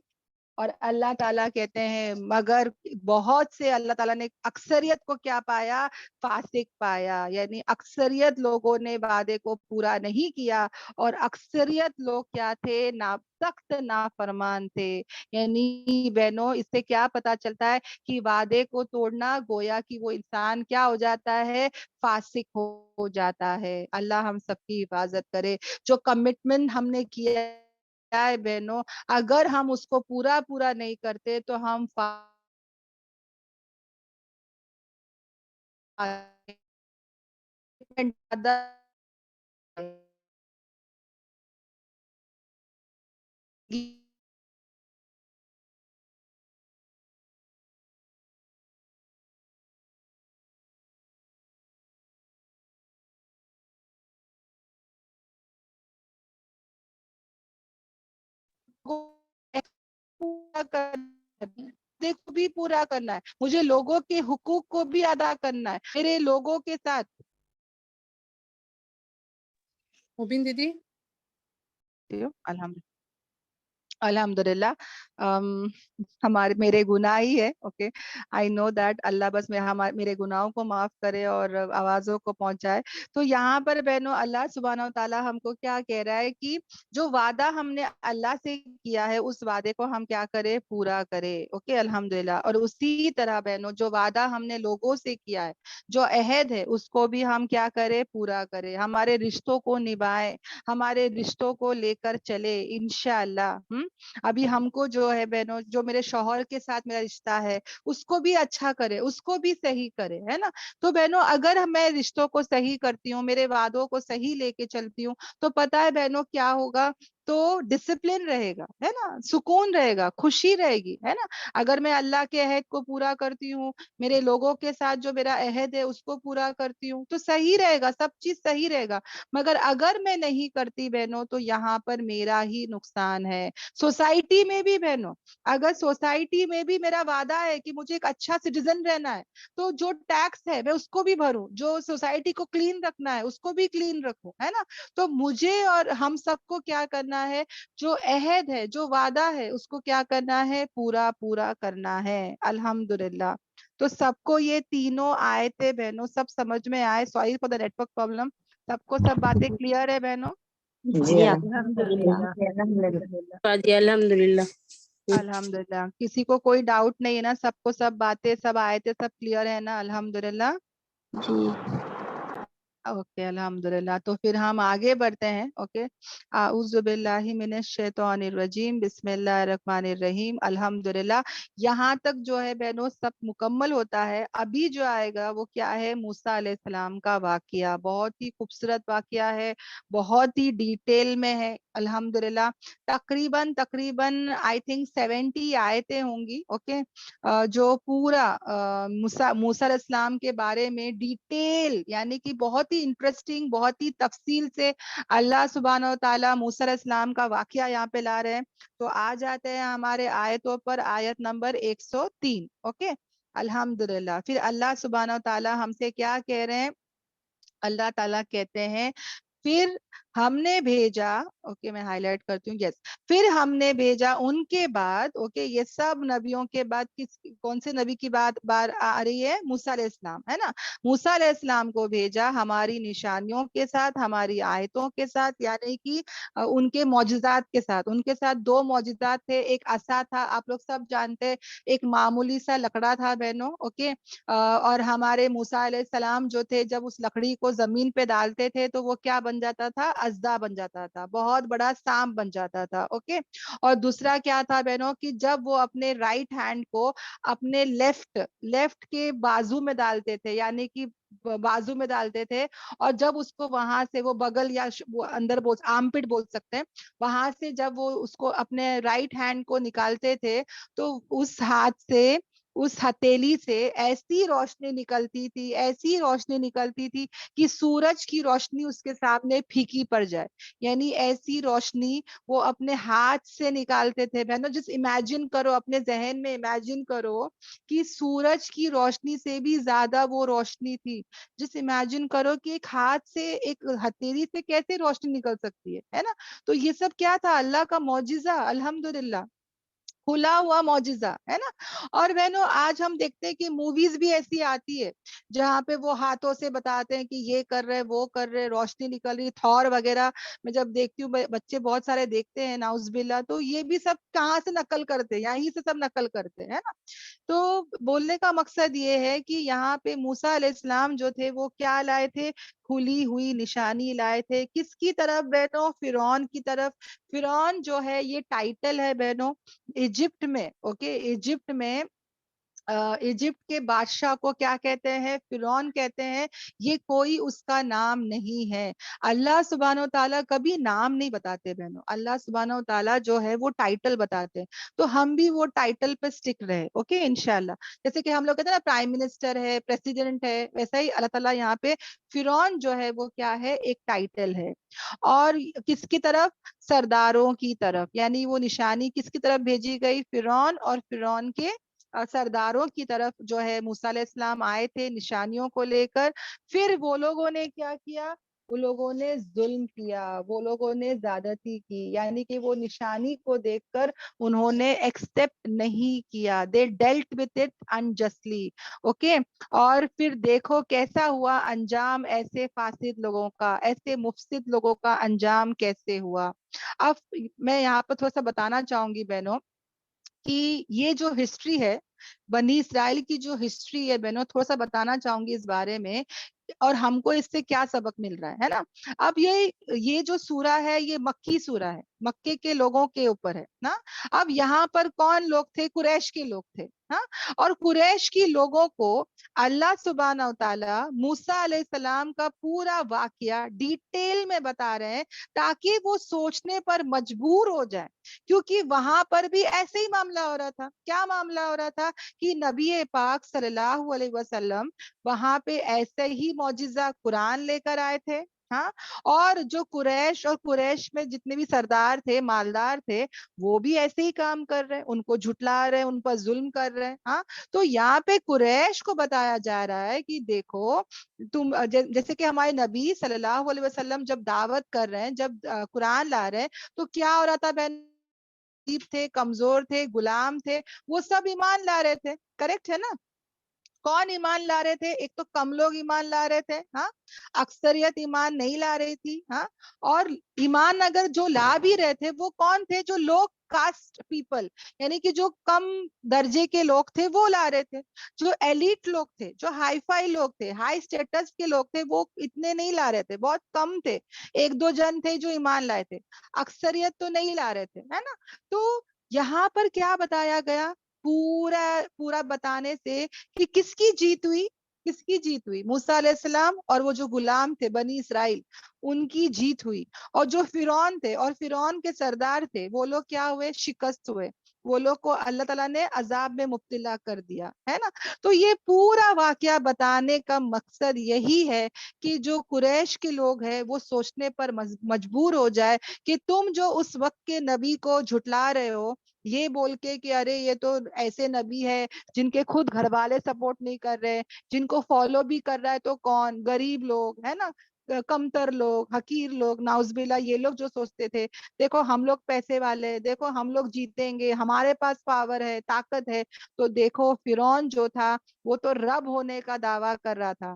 और अल्लाह ताला कहते हैं मगर बहुत से, अल्लाह ताला ने अक्सरियत को क्या पाया, फासिक पाया, यानी अक्सरियत लोगों ने वादे को पूरा नहीं किया। और अक्सरियत लोग क्या थे, ना सख्त नाफरमान थे। यानी बहनों इससे क्या पता चलता है कि वादे को तोड़ना गोया कि वो इंसान क्या हो जाता है, फासिक हो जाता है। अल्लाह हम सबकी हिफाजत करे। जो कमिटमेंट हमने किया है बहनों, अगर हम उसको पूरा पूरा नहीं करते तो हम पूरा को भी पूरा करना है, मुझे लोगों के हुकूक को भी अदा करना है मेरे लोगों के साथ। मुबिन दीदी, अल्हम्दुलिल्लाह, अल्हम्दुलिल्लाह। हमारे मेरे गुनाह ही है, ओके, आई नो दैट। अल्लाह बस मेरे गुनाहों को माफ करे और आवाजों को पहुंचाए। तो यहाँ पर बहनों अल्लाह सुब्हानहू तआला हमको क्या कह रहा है कि जो वादा हमने अल्लाह से किया है उस वादे को हम क्या करें, पूरा करें। ओके अल्हम्दुलिल्लाह। और उसी तरह बहनों जो वादा हमने लोगों से किया है, जो अहद है, उसको भी हम क्या करें, पूरा करें, हमारे रिश्तों को निभाएं, हमारे रिश्तों को लेकर चले इंशाअल्लाह। अभी हमको जो है बहनों, जो मेरे शौहर के साथ मेरा रिश्ता है उसको भी अच्छा करे, उसको भी सही करे, है ना। तो बहनों अगर मैं रिश्तों को सही करती हूँ, मेरे वादों को सही लेके चलती हूँ, तो पता है बहनों क्या होगा, तो डिसिप्लिन रहेगा, है ना, सुकून रहेगा, खुशी रहेगी, है ना। अगर मैं अल्लाह के अहद को पूरा करती हूँ, मेरे लोगों के साथ जो मेरा अहद है उसको पूरा करती हूँ, तो सही रहेगा, सब चीज सही रहेगा। मगर अगर मैं नहीं करती बहनों, तो यहाँ पर मेरा ही नुकसान है। सोसाइटी में भी बहनों, अगर सोसाइटी में भी मेरा वादा है कि मुझे एक अच्छा सिटीजन रहना है, तो जो टैक्स है मैं उसको भी भरूं, जो सोसाइटी को क्लीन रखना है उसको भी क्लीन रखूं, है ना। तो मुझे और हम सबको क्या करना है, जो अहद है, जो वादा है, उसको क्या करना है, पूरा पूरा करना है। अल्हम्दुलिल्लाह। तो सबको ये तीनों आयतें बहनों सब समझ में आए? Sorry for the network problem. सबको सब बातें क्लियर है बहनों? जी अल्हम्दुलिल्लाह, अल्हम्दुलिल्लाह जी अल्हम्दुलिल्लाह। अल्हम्दुलिल्लाह। किसी को कोई डाउट नहीं है ना? सबको सब बातें, सब आयतें सब क्लियर है ना? अल्हम्दुलिल्लाह। ओके अल्हम्दुलिल्लाह। तो फिर हम आगे बढ़ते हैं। ओके, आऊज़ु बिल्लाहि मिनश शैतानिर रजीम, बिस्मिल्लाहिर रहमानिर रहीम, अल्हम्दुलिल्लाह। यहाँ तक जो है बहनों सब मुकम्मल होता है। अभी जो आएगा वो क्या है, मूसा अलैहिस्सलाम का वाकया, बहुत ही खूबसूरत वाकया है, बहुत ही डिटेल में है। अल्हम्दुलिल्लाह। तकरीबन तकरीबन आई थिंक 70 आयतें होंगी। ओके, जो पूरा मूसा मूसा अलैहिस्सलाम के बारे में डिटेल, यानी कि बहुत ही इंटरेस्टिंग, बहुत ही तफसील से अल्लाह सुब्हानहू व तआला मूसा अलैहिस्सलाम का वाकया यहाँ पे ला रहे हैं। तो आ जाते हैं हमारे आयतों पर, आयत नंबर 103। ओके अल्हम्दुलिल्लाह। फिर अल्लाह सुब्हानहू व तआला हमसे क्या कह रहे हैं, अल्लाह ताला कहते हैं, फिर ہم نے بھیجا, اوکے میں ہائی لائٹ کرتی ہوں, یس, پھر ہم نے بھیجا ان کے بعد, اوکے, یہ سب نبیوں کے بعد کون سے نبی کی بار آ رہی ہے؟ موسیٰ علیہ السلام, ہے نا. موسیٰ علیہ السلام کو بھیجا ہماری نشانیوں کے ساتھ, ہماری آیتوں کے ساتھ, یعنی کہ ان کے معجزات کے ساتھ. ان کے ساتھ 2 معجزات تھے, ایک عصا تھا, آپ لوگ سب جانتے, ایک معمولی سا لکڑا تھا بہنوں, اوکے. اور ہمارے موسیٰ علیہ السلام جو تھے, جب اس لکڑی کو زمین پہ ڈالتے تھے تو وہ کیا بن جاتا تھا؟ اژدہا بن جاتا تھا, بہت بڑا سانپ بن جاتا تھا, اوکے. اور دوسرا کیا تھا بہنوں, کہ جب وہ اپنے رائٹ ہینڈ کو اپنے لیفٹ کے بازو میں ڈالتے تھے, یعنی کہ بازو میں ڈالتے تھے, اور جب اس کو وہاں سے وہ بغل یا اندر آرم پٹ بول سکتے ہیں, وہاں سے جب وہ اس کو اپنے رائٹ ہینڈ کو نکالتے تھے تو اس ہاتھ سے, اس ہتھیلی سے ایسی روشنی نکلتی تھی, ایسی روشنی نکلتی تھی کہ سورج کی روشنی اس کے سامنے پھیکی پڑ جائے. یعنی ایسی روشنی وہ اپنے ہاتھ سے نکالتے تھے بہنوں. جس امیجن کرو, اپنے ذہن میں امیجن کرو کہ سورج کی روشنی سے بھی زیادہ وہ روشنی تھی. جس امیجن کرو کہ ایک ہاتھ سے, ایک ہتھیلی سے کیسے روشنی نکل سکتی ہے نا. تو یہ سب کیا تھا؟ اللہ کا معجزہ, الحمدللہ, کھلا ہوا معجزہ, ہے نا. اور بہنوں آج ہم دیکھتے ہیں کہ موویز بھی ایسی آتی ہے جہاں پہ وہ ہاتھوں سے بتاتے ہیں کہ یہ کر رہے, وہ کر رہے, روشنی نکل رہی. تھور وغیرہ میں جب دیکھتی ہوں, بچے بہت سارے دیکھتے ہیں, ناؤز باللہ, تو یہ بھی سب کہاں سے نقل کرتے ہیں؟ یہیں سے سب نقل کرتے ہیں, ہے نا. تو بولنے کا مقصد یہ ہے کہ یہاں پہ موسیٰ علیہ السلام جو تھے وہ کیا لائے تھے؟ کھلی ہوئی نشانی لائے تھے. کس کی طرف بہنوں؟ فرعون کی طرف. فرعون جو ہے یہ ٹائٹل ہے بہنوں ایجپٹ میں, اوکے. ایجپٹ میں ایجپٹ کے بادشاہ کو کیا کہتے ہیں؟ فرعون کہتے ہیں. یہ کوئی اس کا نام نہیں ہے. اللہ سبحانہ و تعالیٰ کبھی نام نہیں بتاتے بہنوں, اللہ سبحانہ و تعالیٰ جو ہے وہ ٹائٹل بتاتے ہیں. تو ہم بھی وہ ٹائٹل پہ سٹک رہے, اوکے, انشاءاللہ. جیسے کہ ہم لوگ کہتے ہیں نا پرائم منسٹر ہے, پریسیڈنٹ ہے, ویسا ہی اللہ تعالیٰ یہاں پہ فرعون جو ہے وہ کیا ہے؟ ایک ٹائٹل ہے. اور کس کی طرف؟ سرداروں کی طرف. یعنی وہ نشانی کس کی طرف بھیجی گئی؟ فرعون اور فرعون کے سرداروں کی طرف جو ہے موسیٰ علیہ السلام آئے تھے نشانیوں کو لے کر. پھر وہ لوگوں نے کیا کیا؟ وہ لوگوں نے ظلم کیا, وہ لوگوں نے زیادتی کی, یعنی کہ وہ نشانی کو دیکھ کر انہوں نے ایکسپٹ نہیں کیا. they dealt with it unjustly, okay. اور پھر دیکھو کیسا ہوا انجام ایسے فاسد لوگوں کا, ایسے مفسد لوگوں کا انجام کیسے ہوا. اب میں یہاں پر تھوڑا سا بتانا چاہوں گی بہنوں کہ یہ جو ہسٹری ہے, بنی اسرائیل کی جو ہسٹری ہے بہنوں, تھوڑا سا بتانا چاہوں گی اس بارے میں, اور ہم کو اس سے کیا سبق مل رہا ہے نا. اب یہ جو سورہ ہے یہ مکی سورہ ہے, مکے کے لوگوں کے اوپر ہے نا. اب یہاں پر کون لوگ تھے؟ قریش کے لوگ تھے, ہاں. اور قریش کی لوگوں کو اللہ سبحانہ و تعالی موسیٰ علیہ السلام کا پورا واقعہ ڈیٹیل میں بتا رہے ہیں تاکہ وہ سوچنے پر مجبور ہو جائے. کیونکہ وہاں پر بھی ایسے ہی معاملہ ہو رہا تھا. کیا معاملہ ہو رہا تھا؟ کہ نبی پاک صلی اللہ علیہ وسلم وہاں پہ ایسے ہی معجزہ قرآن لے کر آئے تھے, ہاں. اور جو قریش اور قریش میں جتنے بھی سردار تھے, مالدار تھے, وہ بھی ایسے ہی کام کر رہے, ان کو جھٹلا رہے, ان پر ظلم کر رہے, ہاں. تو یہاں پہ قریش کو بتایا جا رہا ہے کہ دیکھو تم, جیسے کہ ہمارے نبی صلی اللہ علیہ وسلم جب دعوت کر رہے ہیں, جب قرآن لا رہے ہیں, تو کیا ہو رہا تھا بہن؟ تھے, کمزور تھے, غلام تھے, وہ سب ایمان لا رہے تھے, کریکٹ ہے نا. کون ایمان لا رہے تھے؟ ایک تو کم لوگ ایمان لا رہے تھے, ہاں, اکثریت ایمان نہیں لا رہی تھی, ہاں. اور ایمان اگر جو لا بھی رہے تھے وہ کون تھے؟ جو لوگ کاسٹ پیپل, یعنی کہ جو کم درجے کے لوگ تھے وہ لا رہے تھے. جو ایلیٹ لوگ تھے, جو ہائی فائی لوگ تھے, ہائی اسٹیٹس کے لوگ تھے, وہ اتنے نہیں لا رہے تھے, بہت کم تھے. 1-2 جن تھے جو ایمان لائے تھے, اکثریت تو نہیں لا رہے تھے, ہے نا. تو یہاں پر کیا بتایا گیا؟ پورا بتانے سے کہ کس کی جیت ہوئی, کس کی جیت ہوئی؟ موسیٰ علیہ السلام اور وہ جو غلام تھے بنی اسرائیل, ان کی جیت ہوئی. اور جو فرعون تھے اور فرعون کے سردار تھے, وہ لوگ کیا ہوئے؟ شکست ہوئے. وہ لوگ کو اللہ تعالیٰ نے عذاب میں مبتلا کر دیا, ہے نا. تو یہ پورا واقعہ بتانے کا مقصد یہی ہے کہ جو قریش کے لوگ ہیں وہ سوچنے پر مجبور ہو جائے کہ تم جو اس وقت کے نبی کو جھٹلا رہے ہو, یہ بول کے کہ ارے یہ تو ایسے نبی ہے جن کے خود گھر والے سپورٹ نہیں کر رہے, جن کو فالو بھی کر رہا ہے تو کون؟ غریب لوگ, ہے نا. कमतर लोग, हकीर लोग, नाउज़बिल्ला, ये लोग जो सोचते थे देखो हम लोग पैसे वाले हैं, देखो हम लोग जीतेंगे, हमारे पास पावर है, ताकत है, तो देखो फिरौन जो था वो तो रब होने का दावा कर रहा था,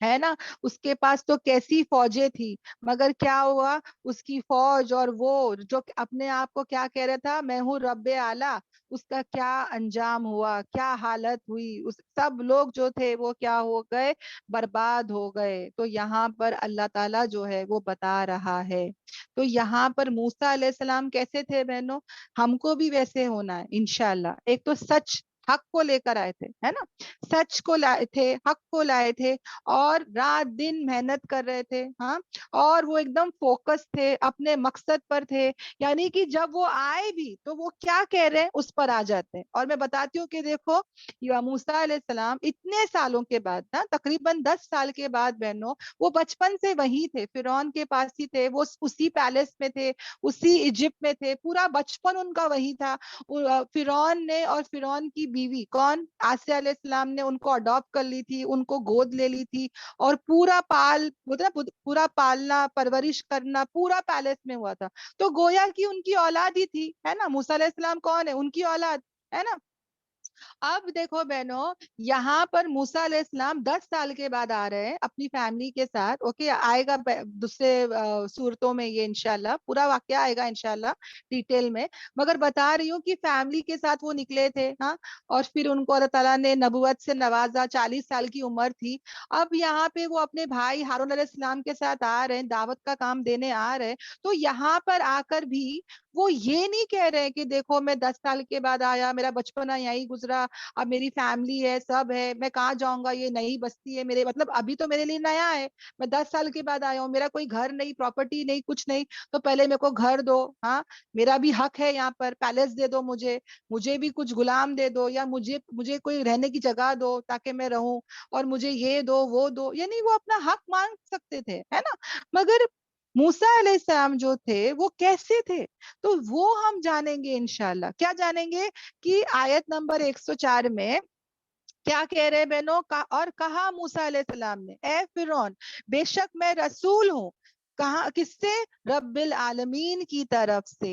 है ना, उसके पास तो कैसी फौजें थी, मगर क्या हुआ, उसकी फौज और वो जो अपने आप को क्या कह रहा था, मैं हूँ रब्बे आला, उसका क्या अंजाम हुआ, क्या हालत हुई, उस सब लोग जो थे वो क्या हो गए, बर्बाद हो गए। तो यहाँ पर अल्लाह ताला जो है वो बता रहा है, तो यहाँ पर मूसा अलैहिस्सलाम कैसे थे बहनों, हमको भी वैसे होना है इंशाल्लाह। एक तो सच, हक को लेकर आए थे, है ना, सच को लाए थे, हक को लाए थे, और रात दिन मेहनत कर रहे थे, हाँ, और वो एकदम फोकस थे, अपने मकसद पर थे, यानी कि जब वो आए भी तो वो क्या कह रहे हैं उस पर आ जाते हैं। और मैं बताती हूँ कि देखो मूसा अलैहिस्सलाम इतने सालों के बाद ना, तकरीबन 10 साल के बाद बहनों, वो बचपन से वही थे, फिरौन के पास ही थे, वो उसी पैलेस में थे, उसी इजिप्ट में थे, पूरा बचपन उनका वही था। फिरौन ने और फिरौन की बीवी कौन, आसिया अलैहिस्सलाम ने उनको अडॉप्ट कर ली थी, उनको गोद ले ली थी, और पूरा बोलते ना, पूरा पालना परवरिश करना पूरा पैलेस में हुआ था। तो गोया की उनकी औलाद ही थी, है ना, मूसा अलैहिस्सलाम कौन है, उनकी औलाद, है ना। अब देखो बहनों, यहाँ पर मूसा अलैहिस्सलाम 10 साल के बाद आ रहे हैं अपनी फैमिली के साथ, ओके, आएगा दूसरे सूरतों में ये इंशाल्लाह, पूरा वाकया आएगा इंशाल्लाह डिटेल में, मगर बता रही हूँ कि फैमिली के साथ वो निकले थे, हाँ, और फिर उनको अल्लाह ताला ने नबुवत से नवाजा, 40 साल की उम्र थी। अब यहाँ पे वो अपने भाई हारून अलैहिस्सलाम के साथ आ रहे हैं, दावत का काम देने आ रहे हैं, तो यहाँ पर आकर भी वो ये नहीं कह रहे कि देखो मैं 10 साल के बाद आया, मेरा बचपना यहीं गुजरा, अब मेरी फैमिली है, सब है, मैं कहाँ जाऊंगा, ये नई बस्ती है मेरे, मतलब अभी तो मेरे लिए नया है, मैं 10 साल के बाद आया हूँ, मेरा कोई घर नहीं, प्रॉपर्टी नहीं, कुछ नहीं, तो पहले मेरे को घर दो, हाँ, मेरा भी हक है यहाँ पर, पैलेस दे दो मुझे, मुझे भी कुछ गुलाम दे दो, या मुझे मुझे कोई रहने की जगह दो ताकि मैं रहूं, और मुझे ये दो वो दो, यानी वो अपना हक मांग सकते थे, है ना। मगर मूसा अलैहिस्सलाम जो थे वो कैसे थे, तो वो हम जानेंगे इंशाल्लाह। क्या जानेंगे कि आयत नंबर 104 में क्या कह रहे हैं बहनों का, और कहा मूसा अलैहिस्सलाम ने, ए फिरौन, बेशक मैं रसूल हूँ, कहा किससे, रब्बिल आलमीन की तरफ से।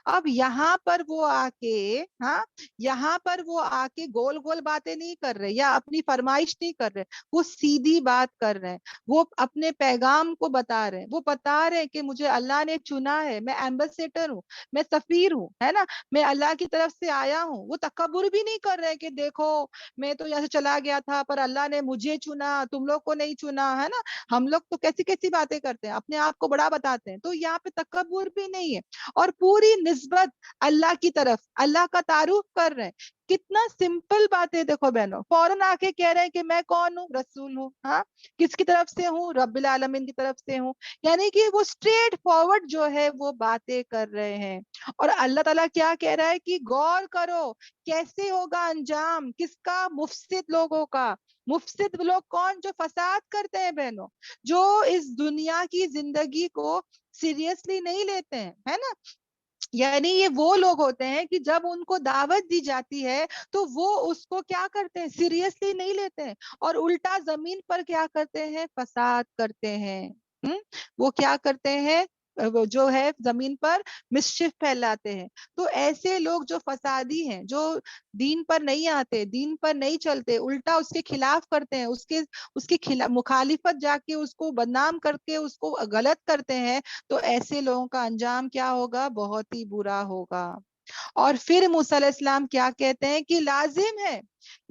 अब यहाँ पर वो आके, हाँ, यहाँ पर वो आके गोल गोल बातें नहीं कर रहे या अपनी फरमाइश नहीं कर रहे, वो सीधी बात कर रहे हैं, वो अपने पैगाम को बता रहे हैं, वो बता रहे हैं कि मुझे अल्लाह ने चुना है, मैं एम्बेसडर हूँ, मैं सफीर हूँ, है ना, मैं अल्लाह की तरफ से आया हूँ। वो तकब्बुर भी नहीं कर रहे कि देखो मैं तो यहाँ से चला गया था पर अल्लाह ने मुझे चुना, तुम लोग को नहीं चुना, है ना। हम लोग तो कैसी कैसी बातें करते हैं, अपने आप को बड़ा बताते हैं, तो यहाँ पे तकब्बुर भी नहीं है, और पूरी निस्बत अल्लाह की तरफ, अल्लाह का तारुफ कर रहे हैं। कितना सिंपल बात है, देखो बहनों, फौरन आके कह रहे हैं कि मैं कौन हूँ, रसूल हूँ, हाँ, किसकी तरफ से हूँ, रब्बिल आलमीन की तरफ से हूँ, यानी कि वो स्ट्रेट फॉरवर्ड जो है वो बातें कर रहे हैं। और अल्लाह ताला क्या कह रहा है कि गौर करो कैसे होगा अंजाम किसका, मुफसिद लोगों का। मुफसिद लोग कौन, जो फसाद करते हैं बहनों, जो इस दुनिया की जिंदगी को सीरियसली नहीं लेते हैं, है ना। यानी ये वो लोग होते हैं कि जब उनको दावत दी जाती है तो वो उसको क्या करते हैं, सीरियसली नहीं लेते हैं, और उल्टा जमीन पर क्या करते हैं, फसाद करते हैं। वो क्या करते हैं, वो जो है जमीन पर मिस्चिफ फैलाते हैं। तो ऐसे लोग जो फसादी हैं, जो दीन पर नहीं आते, दीन पर नहीं चलते, उल्टा उसके खिलाफ करते हैं, उसके उसकी खिलाफ मुखालिफत जाके उसको बदनाम करके उसको गलत करते हैं, तो ऐसे लोगों का अंजाम क्या होगा, बहुत ही बुरा होगा। और फिर मूसा अलैहिस्सलाम क्या कहते हैं कि लाजिम है,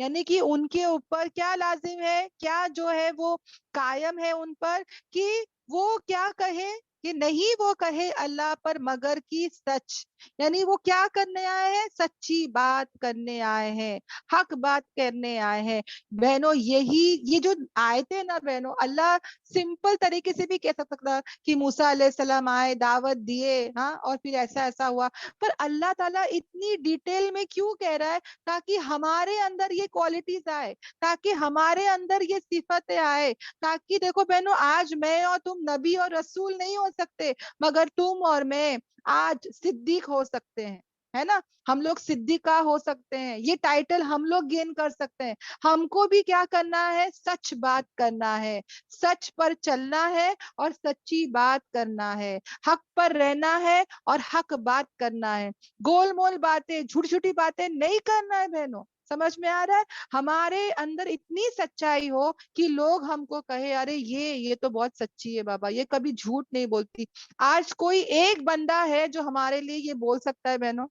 यानी कि उनके ऊपर क्या लाजिम है, क्या जो है वो कायम है उन पर, कि वो क्या कहे, कि नहीं वो कहे अल्लाह पर मगर की सच, यानी वो क्या करने आए हैं, सच्ची बात करने आए हैं, हक बात करने आए हैं। बहनों यही, ये जो आयते हैं ना बहनों, अल्लाह सिंपल तरीके से भी कह सकता कि मूसा अलैहिस्सलाम आए, दावत दिए, हाँ, और फिर ऐसा ऐसा हुआ, पर अल्लाह ताला इतनी डिटेल में क्यों कह रहा है, ताकि हमारे अंदर ये क्वालिटीज आए, ताकि हमारे अंदर ये सिफतें आए, ताकि देखो बहनों, आज मैं और तुम नबी और रसूल नहीं हो सकते, मगर तुम और मैं आज सिद्दीक हो सकते हैं। ہے نا, ہم لوگ صدیقہ ہو سکتے ہیں, یہ ٹائٹل ہم لوگ گین کر سکتے ہیں. ہم کو بھی کیا کرنا ہے, سچ بات کرنا ہے, سچ پر چلنا ہے اور سچی بات کرنا ہے, حق پر رہنا ہے اور حق بات کرنا ہے, گول مول باتیں, جھوٹی جھوٹی باتیں نہیں کرنا ہے بہنوں. سمجھ میں آ رہا ہے, ہمارے اندر اتنی سچائی ہو کہ لوگ ہم کو کہے ارے یہ تو بہت سچی ہے بابا, یہ کبھی جھوٹ نہیں بولتی. آج کوئی ایک بندہ ہے جو ہمارے لیے یہ بول سکتا ہے بہنوں,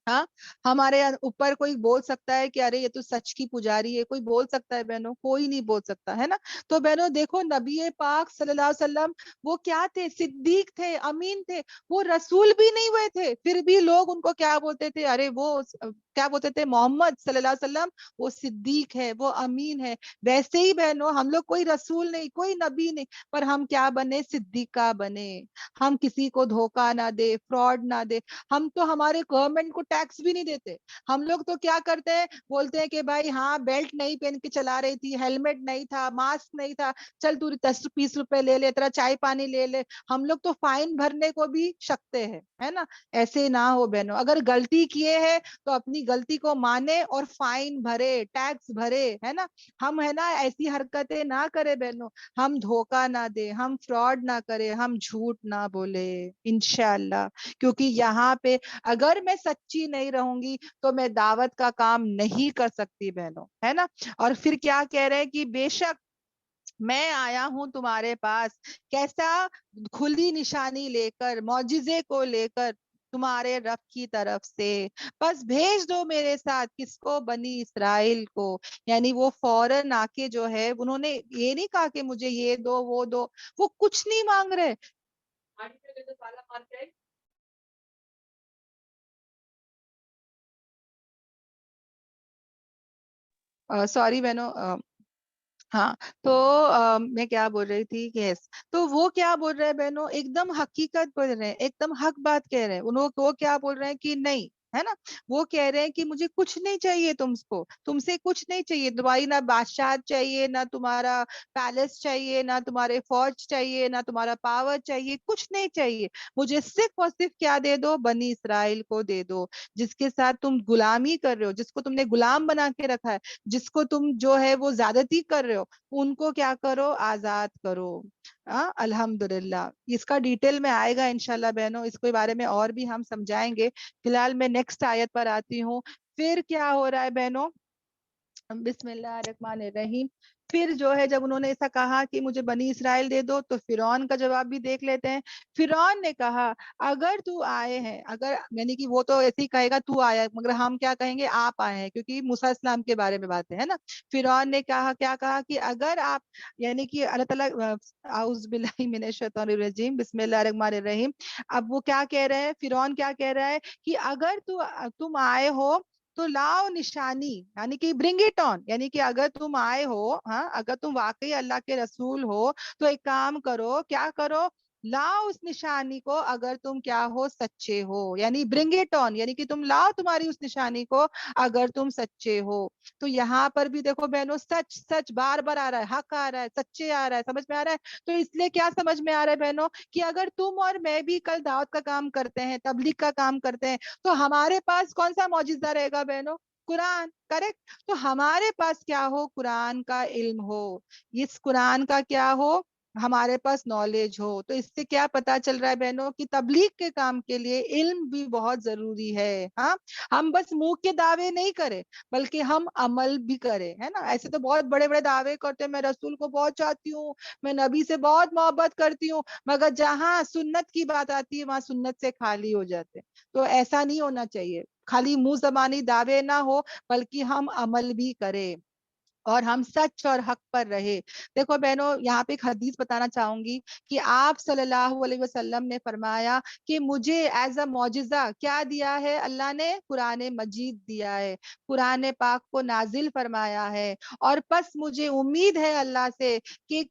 ہاں, ہمارے اوپر کوئی بول سکتا ہے کہ ارے یہ تو سچ کی پجاری ہے, کوئی بول سکتا ہے بہنوں؟ کوئی نہیں بول سکتا, ہے نا. تو بہنوں دیکھو, نبی پاک صلی اللہ علیہ وسلم وہ کیا تھے, صدیق تھے, امین تھے, وہ رسول بھی نہیں ہوئے تھے, پھر بھی لوگ ان کو کیا بولتے تھے, ارے وہ کیا بولتے تھے, محمد صلی اللہ علیہ وسلم وہ صدیق ہے, وہ امین ہے. ویسے ہی بہنوں ہم لوگ کوئی رسول نہیں, کوئی نبی نہیں, پر ہم کیا بنے, صدیقہ بنے. ہم کسی کو دھوکہ نہ دے, فراڈ نہ دے. ہم تو ہمارے گورنمنٹ کو ٹیکس بھی نہیں دیتے. ہم لوگ تو کیا کرتے ہیں, بولتے ہیں کہ بھائی ہاں بیلٹ نہیں پہن کے چلا رہی تھی, ہیلمٹ نہیں تھا, ماسک نہیں تھا, چل تو 10-20 روپے لے لے, تیرا چائے پانی لے لے. ہم لوگ تو فائن بھرنے کو بھی شکتے ہیں, ہے نا. ایسے نہ ہو بہنوں, اگر غلطی کیے ہیں تو اپنی غلطی کو مانے اور فائن بھرے, ٹیکس بھرے, ہے نا. ہم ہے نا ایسی حرکتیں نہ کرے بہنوں, ہم دھوکہ نہ دے, ہم فراڈ نہ کرے, ہم جھوٹ نہ بولے انشاءاللہ. کیونکہ یہاں پہ اگر میں سچی نہیں رہوں گی تو میں دعوت کا کام نہیں کر سکتی بہنوں, ہے نا. اور پھر کیا کہہ رہے ہیں کہ بے شک میں آیا ہوں تمہارے پاس کیسا, کھلی نشانی لے کر, معجزے کو لے کر تمہارے رب کی طرف سے. بس بھیج دو میرے ساتھ کس کو, بنی اسرائیل کو. یعنی وہ فوراً آ کے جو ہے, انہوں نے یہ نہیں کہا کہ مجھے یہ دو وہ دو, وہ کچھ نہیں مانگ رہے. سوری بہنوں, ہاں, تو میں کیا بول رہی تھی کہ تو وہ کیا بول رہے ہیں بہنوں, ایک دم حقیقت بول رہے ہیں, ایک دم حق بات کہہ رہے ہیں. وہ کیا بول رہے ہیں کہ نہیں, ہے نا, وہ کہہ رہے ہیں کہ مجھے کچھ نہیں چاہیے تم سے کچھ نہیں چاہیے, تمہاری نہ بادشاہ چاہیے, نہ تمہارا پیلس چاہیے, نہ تمہارے فوج چاہیے, نہ تمہارا پاور چاہیے, کچھ نہیں چاہیے. مجھے صرف اور صرف کیا دے دو, بنی اسرائیل کو دے دو, جس کے ساتھ تم غلامی کر رہے ہو, جس کو تم نے غلام بنا کے رکھا ہے, جس کو تم جو ہے وہ زیادتی کر رہے ہو, ان کو کیا کرو, آزاد کرو. الحمدللہ. اس کا ڈیٹیل میں آئے گا انشاءاللہ بہنوں, اس کے بارے میں اور بھی ہم سمجھائیں گے. فی الحال میں نیکسٹ آیت پر آتی ہوں. پھر کیا ہو رہا ہے بہنوں, بسم اللہ الرحمن الرحیم. پھر جو ہے جب انہوں نے ایسا کہا کہ مجھے بنی اسرائیل دے دو, تو فرعون کا جواب بھی دیکھ لیتے ہیں. فرعون نے کہا اگر تو آئے ہیں, اگر یعنی کہ وہ تو ایسے ہی کہے گا تو آیا, مگر ہم کیا کہیں گے, آپ آئے ہیں, کیونکہ موسیٰ اسلام کے بارے میں بات ہے نا. فرعون نے کہا, کیا کہا کہ اگر آپ, یعنی کہ اللہ تعالیٰ, اعوذ باللہ من الشیطان الرجیم, بسم اللہ الرحمن الرحیم. اب وہ کیا کہہ رہے ہیں, فرعون کیا کہہ رہا ہے کہ اگر تم آئے ہو تو لاؤ نشانی, یعنی کہ برنگ اٹ آن, یعنی کہ اگر تم آئے ہو, ہاں, اگر تم واقعی اللہ کے رسول ہو تو ایک کام کرو, کیا کرو, لاؤ اس نشانی کو, اگر تم کیا ہو, سچے ہو. یعنی برنگ اٹ آن, یعنی کہ تم لاؤ تمہاری اس نشانی کو اگر تم سچے ہو. تو یہاں پر بھی دیکھو بہنوں, سچ سچ بار بار آ رہا ہے, حق آ رہا ہے, سچے آ رہا ہے, سمجھ میں آ رہا ہے. تو اس لیے کیا سمجھ میں آ رہا ہے بہنوں, کہ اگر تم اور میں بھی کل دعوت کا کام کرتے ہیں, تبلیغ کا کام کرتے ہیں, تو ہمارے پاس کون سا معجزہ رہے گا بہنوں, قرآن. کریکٹ. تو ہمارے پاس کیا ہو, قرآن کا علم ہو, اس قرآن کا کیا ہو, ہمارے پاس نالج ہو. تو اس سے کیا پتا چل رہا ہے بہنوں, کہ تبلیغ کے کام کے لیے علم بھی بہت ضروری ہے. ہاں, ہم بس منہ کے دعوے نہیں کریں, بلکہ ہم عمل بھی کریں, ہے نا. ایسے تو بہت بڑے بڑے دعوے کرتے ہیں, میں رسول کو بہت چاہتی ہوں, میں نبی سے بہت محبت کرتی ہوں, مگر جہاں سنت کی بات آتی ہے وہاں سنت سے خالی ہو جاتے ہیں. تو ایسا نہیں ہونا چاہیے, خالی منہ زبانی دعوے نہ ہو, بلکہ ہم عمل بھی کریں اور ہم سچ اور حق پر رہے. دیکھو بہنوں, یہاں پہ ایک حدیث بتانا چاہوں گی کہ آپ صلی اللہ علیہ وسلم نے فرمایا کہ مجھے ایز اے معجزہ کیا دیا ہے اللہ نے, قرآن مجید دیا ہے, قرآن پاک کو نازل فرمایا ہے. اور پس مجھے امید ہے اللہ سے کہ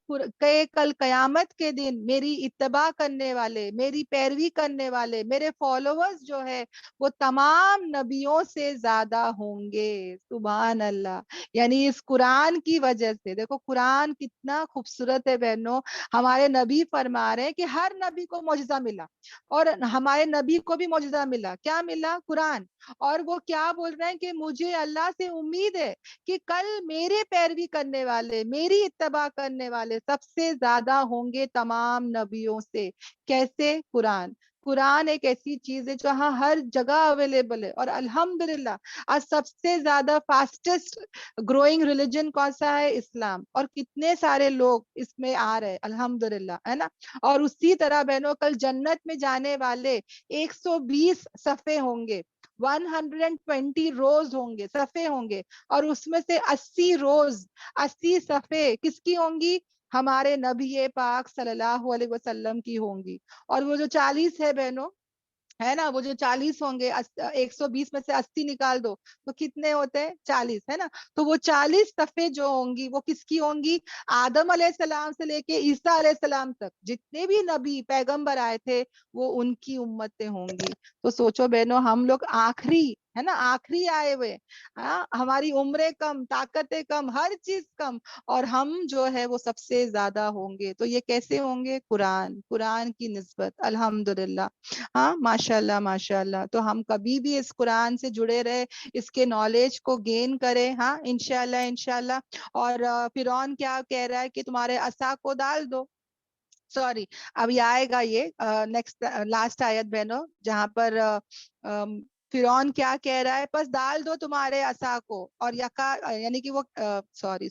کل قیامت کے دن میری اتباع کرنے والے, میری پیروی کرنے والے, میرے فالوورز جو ہے وہ تمام نبیوں سے زیادہ ہوں گے. سبحان اللہ. یعنی اس قرآن قرآن کی وجہ سے. دیکھو قرآن کتنا خوبصورت ہے بہنوں. ہمارے نبی فرما رہے ہیں کہ ہر نبی کو معجزہ ملا اور ہمارے نبی کو بھی معجزہ ملا. کیا ملا؟ قرآن. اور وہ کیا بول رہے ہیں کہ مجھے اللہ سے امید ہے کہ کل میرے پیروی کرنے والے, میری اتباع کرنے والے سب سے زیادہ ہوں گے تمام نبیوں سے. کیسے؟ قرآن. قرآن ایک ایسی چیز ہے جو ہر جگہ اویلیبل ہے. اور الحمدللہ آج سب سے زیادہ فاسٹسٹ گروئنگ ریلیجن کون سا ہے؟ اسلام. اور کتنے سارے لوگ اس میں آ رہے الحمدللہ, ہے نا. اور اسی طرح بہنوں کل جنت میں جانے والے 120 صفحے ہوں گے, 120 روز ہوں گے, صفحے ہوں گے. اور اس میں سے 80 روز, 80 صفحے کس کی ہوں گی؟ ہمارے نبی پاک صلی اللہ علیہ وسلم کی ہوں گی. اور وہ جو 40 ہے بہنوں, ہے نا, وہ جو 40 ہوں گے, 120 میں سے 80 نکال دو تو کتنے ہوتے ہیں؟ 40, ہے نا. تو وہ 40 صفحے جو ہوں گی وہ کس کی ہوں گی؟ آدم علیہ السلام سے لے کے عیسیٰ علیہ السلام تک جتنے بھی نبی پیغمبر آئے تھے وہ ان کی امتیں ہوں گی. تو سوچو بہنوں, ہم لوگ آخری, ہے نا, آخری آئے ہوئے, ہماری عمریں کم, طاقتیں کم, ہر چیز کم, اور ہم جو ہے وہ سب سے زیادہ ہوں گے. تو یہ کیسے ہوں گے؟ قرآن کی نسبت. الحمدللہ. ہاں ماشاءاللہ ماشاءاللہ. تو ہم کبھی بھی اس قرآن سے جڑے رہے, اس کے نالج کو گین کریں. ہاں انشاءاللہ انشاءاللہ. اور فرعون کیا کہہ رہا ہے کہ تمہارے عصا کو ڈال دو. سوری, اب یہ آئے گا یہ نیکسٹ لاسٹ آیت بہنوں, جہاں پر فرعون کیا کہہ رہا ہے؟ بس ڈال دو تمہارے عصا کو. اور یکا یعنی کہ وہ سوری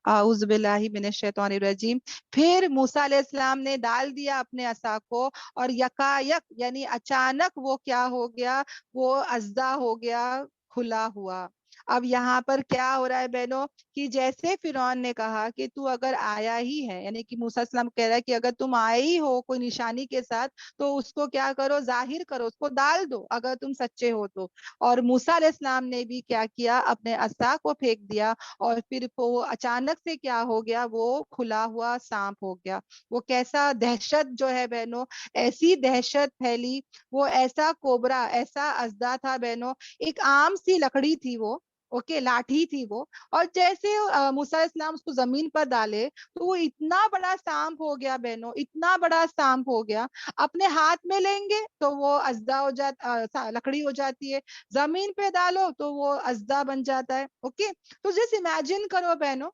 اعوذ باللہ من الشیطان الرجیم. پھر موسیٰ علیہ السلام نے ڈال دیا اپنے عصا کو, اور یکا یک یعنی اچانک وہ کیا ہو گیا؟ وہ اژدھا ہو گیا, کھلا ہوا. اب یہاں پر کیا ہو رہا ہے بہنوں کہ جیسے فرعون نے کہا کہ تو اگر آیا ہی ہے, یعنی کہ موسیٰ علیہ السلام کہہ رہا ہے کہ اگر تم آئے ہی ہو کوئی نشانی کے ساتھ تو اس کو کیا کرو؟ ظاہر کرو, اس کو ڈال دو اگر تم سچے ہو تو. اور موسیٰ علیہ السلام نے بھی کیا کیا؟ اپنے عصا کو پھینک دیا, اور پھر وہ اچانک سے کیا ہو گیا؟ وہ کھلا ہوا سانپ ہو گیا. وہ کیسا دہشت جو ہے بہنوں, ایسی دہشت پھیلی, وہ ایسا کوبرا, ایسا اژدھا تھا بہنوں, ایک عام سی لکڑی تھی وہ, اوکے, لاٹھی تھی وہ, اور جیسے موسیٰ علیہ السلام اس کو زمین پر ڈالے تو وہ اتنا بڑا سانپ ہو گیا بہنوں, اتنا بڑا سانپ ہو گیا. اپنے ہاتھ میں لیں گے تو وہ اژدھا ہو جاتا, لکڑی ہو جاتی ہے, زمین پہ ڈالو تو وہ اژدھا بن جاتا ہے. اوکے, تو جس امیجن کرو بہنوں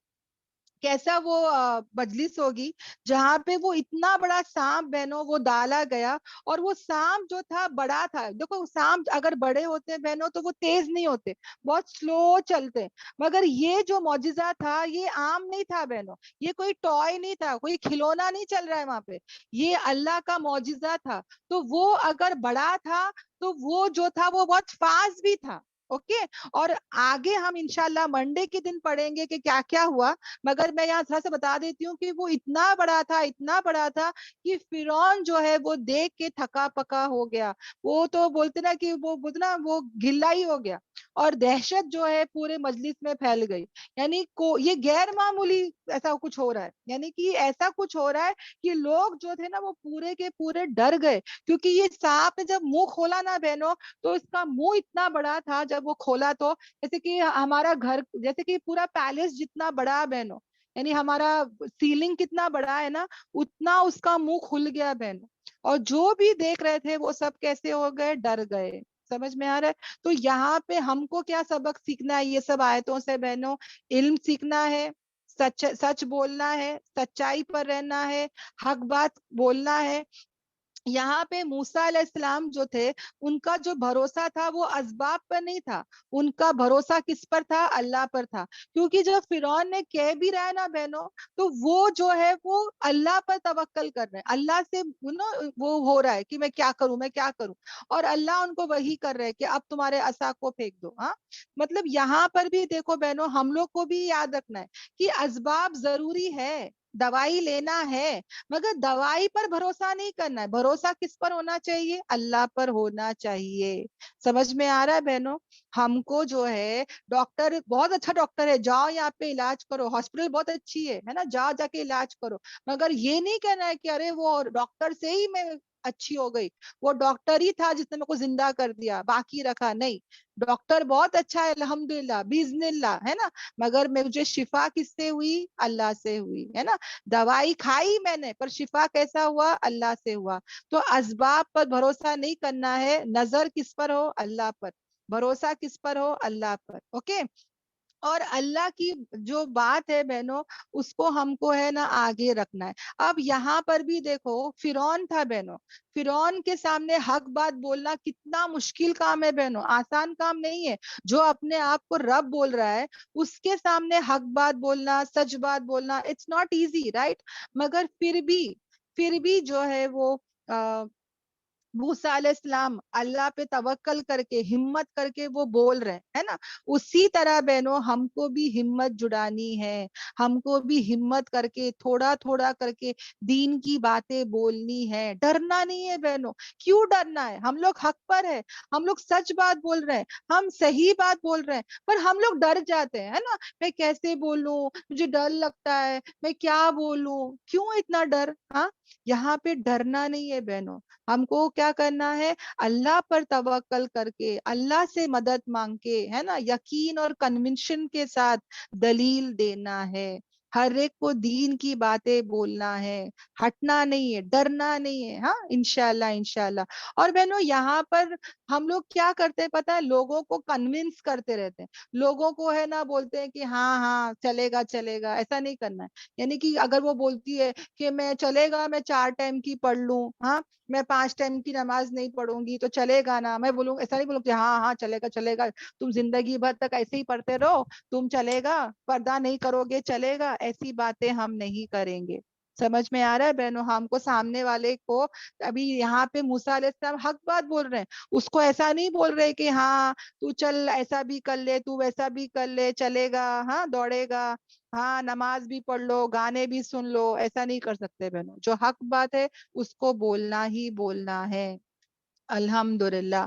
کیسا وہ مجلس ہوگی جہاں پہ وہ اتنا بڑا سانپ بہنوں وہ ڈالا گیا. اور وہ سانپ جو تھا بڑا تھا. دیکھو سانپ اگر بڑے ہوتے بہنوں تو وہ تیز نہیں ہوتے, بہت سلو چلتے. مگر یہ جو معجزہ تھا یہ عام نہیں تھا بہنوں, یہ کوئی ٹوائے نہیں تھا, کوئی کھلونا نہیں چل رہا ہے وہاں پہ, یہ اللہ کا معجزہ تھا. تو وہ اگر بڑا تھا تو وہ جو تھا وہ بہت فاسٹ بھی تھا. اوکے, اور آگے ہم انشاءاللہ منڈے کے دن پڑھیں گے کہ کیا کیا ہوا. مگر میں یہاں تھوڑا سا بتا دیتی ہوں کہ وہ اتنا بڑا تھا, اتنا بڑا تھا کہ فرعون جو ہے وہ دیکھ کے تھکا پکا ہو گیا. وہ تو بولتے نا کہ وہ بولتے نا وہ گلا ہی ہو گیا, اور دہشت جو ہے پورے مجلس میں پھیل گئی. یعنی یہ غیر معمولی ایسا کچھ ہو رہا ہے, یعنی کہ ایسا کچھ ہو رہا ہے کہ لوگ جو تھے نا وہ پورے کے پورے ڈر گئے, کیونکہ یہ سانپ نے جب منہ کھولا نا بہنوں تو اس کا منہ اتنا بڑا تھا. جب وہ کھولا تو جیسے کہ ہمارا گھر, جیسے کہ پورا پیلس جتنا بڑا بہنوں, یعنی ہمارا سیلنگ کتنا بڑا ہے نا, اتنا اس کا منہ کھل گیا بہنوں. اور جو بھی دیکھ رہے تھے وہ سب کیسے ہو گئے؟ ڈر گئے. سمجھ میں آ رہا ہے؟ تو یہاں پہ ہم کو کیا سبق سیکھنا ہے یہ سب آیتوں سے بہنوں؟ علم سیکھنا ہے, سچ بولنا ہے, سچائی پر رہنا ہے, حق بات بولنا ہے. یہاں پہ موسیٰ علیہ السلام جو تھے ان کا جو بھروسہ تھا وہ اسباب پر نہیں تھا, ان کا بھروسہ کس پر تھا؟ اللہ پر تھا. کیونکہ جب فرعون نے کہہ بھی رہا ہے نا بہنوں تو وہ جو ہے وہ اللہ پر توکل کر رہے ہیں, اللہ سے وہ ہو رہا ہے کہ میں کیا کروں, میں کیا کروں, اور اللہ ان کو وہی کر رہے کہ اب تمہارے عصا کو پھینک دو. ہاں مطلب یہاں پر بھی دیکھو بہنوں ہم لوگ کو بھی یاد رکھنا ہے کہ اسباب ضروری ہے, دوائی لینا ہے, مگر دوائی پر بھروسہ نہیں کرنا ہے. بھروسہ کس پر ہونا چاہیے؟ اللہ پر ہونا چاہیے. سمجھ میں آ رہا ہے بہنوں؟ ہم کو جو ہے ڈاکٹر بہت اچھا ڈاکٹر ہے, جاؤ یہاں پہ علاج کرو, ہاسپٹل بہت اچھی ہے نا, جاؤ جا کے علاج کرو, مگر یہ نہیں کہنا ہے کہ ارے وہ ڈاکٹر سے ہی میں अच्छी हो गई, वो डॉक्टर ही था जिसने मेरे को जिंदा कर दिया, बाकी रखा नहीं। डॉक्टर बहुत अच्छा है अल्हम्दुलिल्लाह बिस्मिल्लाह, है ना, मगर मुझे शिफा किससे हुई? अल्लाह से हुई, है ना। दवाई खाई मैंने, पर शिफा कैसा हुआ? अल्लाह से हुआ। तो असबाब पर भरोसा नहीं करना है, नजर किस पर हो? अल्लाह पर। भरोसा किस पर हो? अल्लाह पर। ओके। और अल्लाह की जो बात है बहनों, उसको हमको है ना आगे रखना है। अब यहाँ पर भी देखो, फिरौन था बहनों, फिरौन के सामने हक बात बोलना कितना मुश्किल काम है बहनों, आसान काम नहीं है। जो अपने आप को रब बोल रहा है, उसके सामने हक बात बोलना, सच बात बोलना, इट्स नॉट इजी, राइट। मगर फिर भी जो है वो मूसा अलैहिस्सलाम अल्लाह पे तवक्कल करके, हिम्मत करके वो बोल रहे हैं, है ना। उसी तरह बहनों हमको भी हिम्मत जुटानी है, हमको भी हिम्मत करके थोड़ा थोड़ा करके दीन की बातें बोलनी है। डरना नहीं है बहनों। क्यों डरना है? हम लोग हक पर है, हम लोग सच बात बोल रहे हैं, हम सही बात बोल रहे हैं, पर हम लोग डर जाते हैं, है ना। मैं कैसे बोलूं, मुझे डर लगता है, मैं क्या बोलूं, क्यों इतना डर? हाँ, यहाँ पे डरना नहीं है बहनों। हमको क्या करना है? अल्लाह पर तवक्कल करके, अल्लाह से मदद मांग के, है ना, यकीन और कन्विक्शन के साथ दलील देना है। हर एक को दीन की बातें बोलना है, हटना नहीं है, डरना नहीं है। हाँ, इंशाल्लाह इंशाल्लाह। और बहनों यहाँ पर हम लोग क्या करते हैं पता है? लोगों को कन्विंस करते रहते हैं, लोगों को है ना बोलते हैं कि हाँ हाँ चलेगा चलेगा, ऐसा नहीं करना है। यानी कि अगर वो बोलती है कि मैं चलेगा, मैं 4 टाइम की पढ़ लूं, हाँ, मैं 5 टाइम की नमाज नहीं पढ़ूंगी तो चलेगा ना, मैं बोलूँ, ऐसा नहीं बोलूंगी हाँ हाँ चलेगा चलेगा, तुम जिंदगी भर तक ऐसे ही पढ़ते रहो, तुम चलेगा, पर्दा नहीं करोगे चलेगा, ऐसी बातें हम नहीं करेंगे। समझ में आ रहा है बहनों? हमको सामने वाले को, अभी यहाँ पे मूसा अलैहिस्सलाम हक बात बोल रहे हैं, उसको ऐसा नहीं बोल रहे कि हाँ तू चल ऐसा भी कर ले, तू वैसा भी कर ले, चलेगा, हाँ दौड़ेगा, हाँ नमाज भी पढ़ लो, गाने भी सुन लो, ऐसा नहीं कर सकते बहनों। जो हक बात है उसको बोलना ही बोलना है। अल्हम्दुलिल्लाह।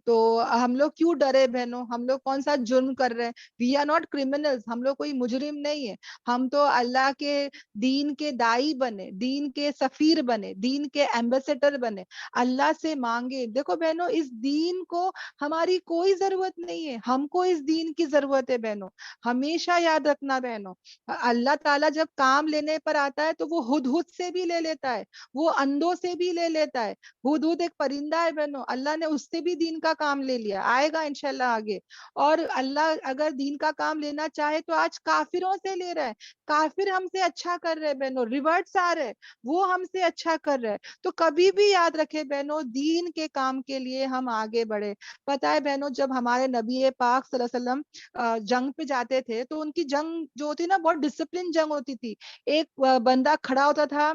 तो हम लोग क्यों डरे बहनों? हम लोग कौन सा जुर्म कर रहे हैं? वी आर नॉट क्रिमिनल्स, हम लोग कोई मुजरिम नहीं है। हम तो अल्लाह के दीन के दाई बने, दीन के सफीर बने, दीन के एम्बेसडर बने। अल्लाह से मांगे। देखो बहनों, इस दीन को हमारी कोई जरूरत नहीं है, हमको इस दीन की जरूरत है बहनों। हमेशा याद रखना बहनों, अल्लाह ताला जब काम लेने पर आता है तो वो हुदहुद से भी ले लेता है, वो अंधों से भी ले लेता है। हुदहुद एक परिंदा है बहनों, अल्लाह ने उससे भी दीन का काम ले लिया, आएगा इंशाल्लाह आगे। और अल्लाह अगर दीन का काम लेना चाहे तो आज काफिरों से ले रहा है। काफिर हमसे अच्छा कर रहे हैं बहनों, रिवर्ट्स आ रहे हैं, वो हमसे अच्छा कर रहे हैं। तो कभी भी याद रखे बहनों, दीन के काम के लिए हम आगे बढ़े। पता है बहनों, जब हमारे नबी पाक सल्लल्लाहु अलैहि वसल्लम जंग पे जाते थे तो उनकी जंग जो होती ना, बहुत डिसिप्लिन जंग होती थी। एक बंदा खड़ा होता था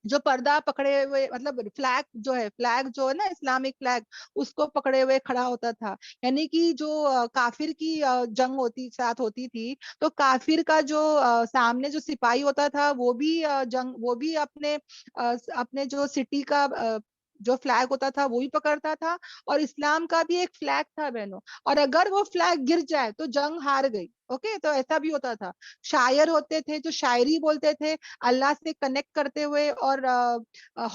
जो पर्दा पकड़े हुए, मतलब फ्लैग जो है, फ्लैग जो है ना इस्लामिक फ्लैग, उसको पकड़े हुए खड़ा होता था। यानी कि जो काफिर की जंग होती साथ होती थी, तो काफिर का जो सामने जो सिपाही होता था वो भी जंग, वो भी अपने जो सिटी का जो फ्लैग होता था वो भी पकड़ता था, और इस्लाम का भी एक फ्लैग था बहनों। और अगर वो फ्लैग गिर जाए तो जंग हार गई। ओके, तो ऐसा भी होता था। शायर होते थे जो शायरी बोलते थे अल्लाह से कनेक्ट करते हुए और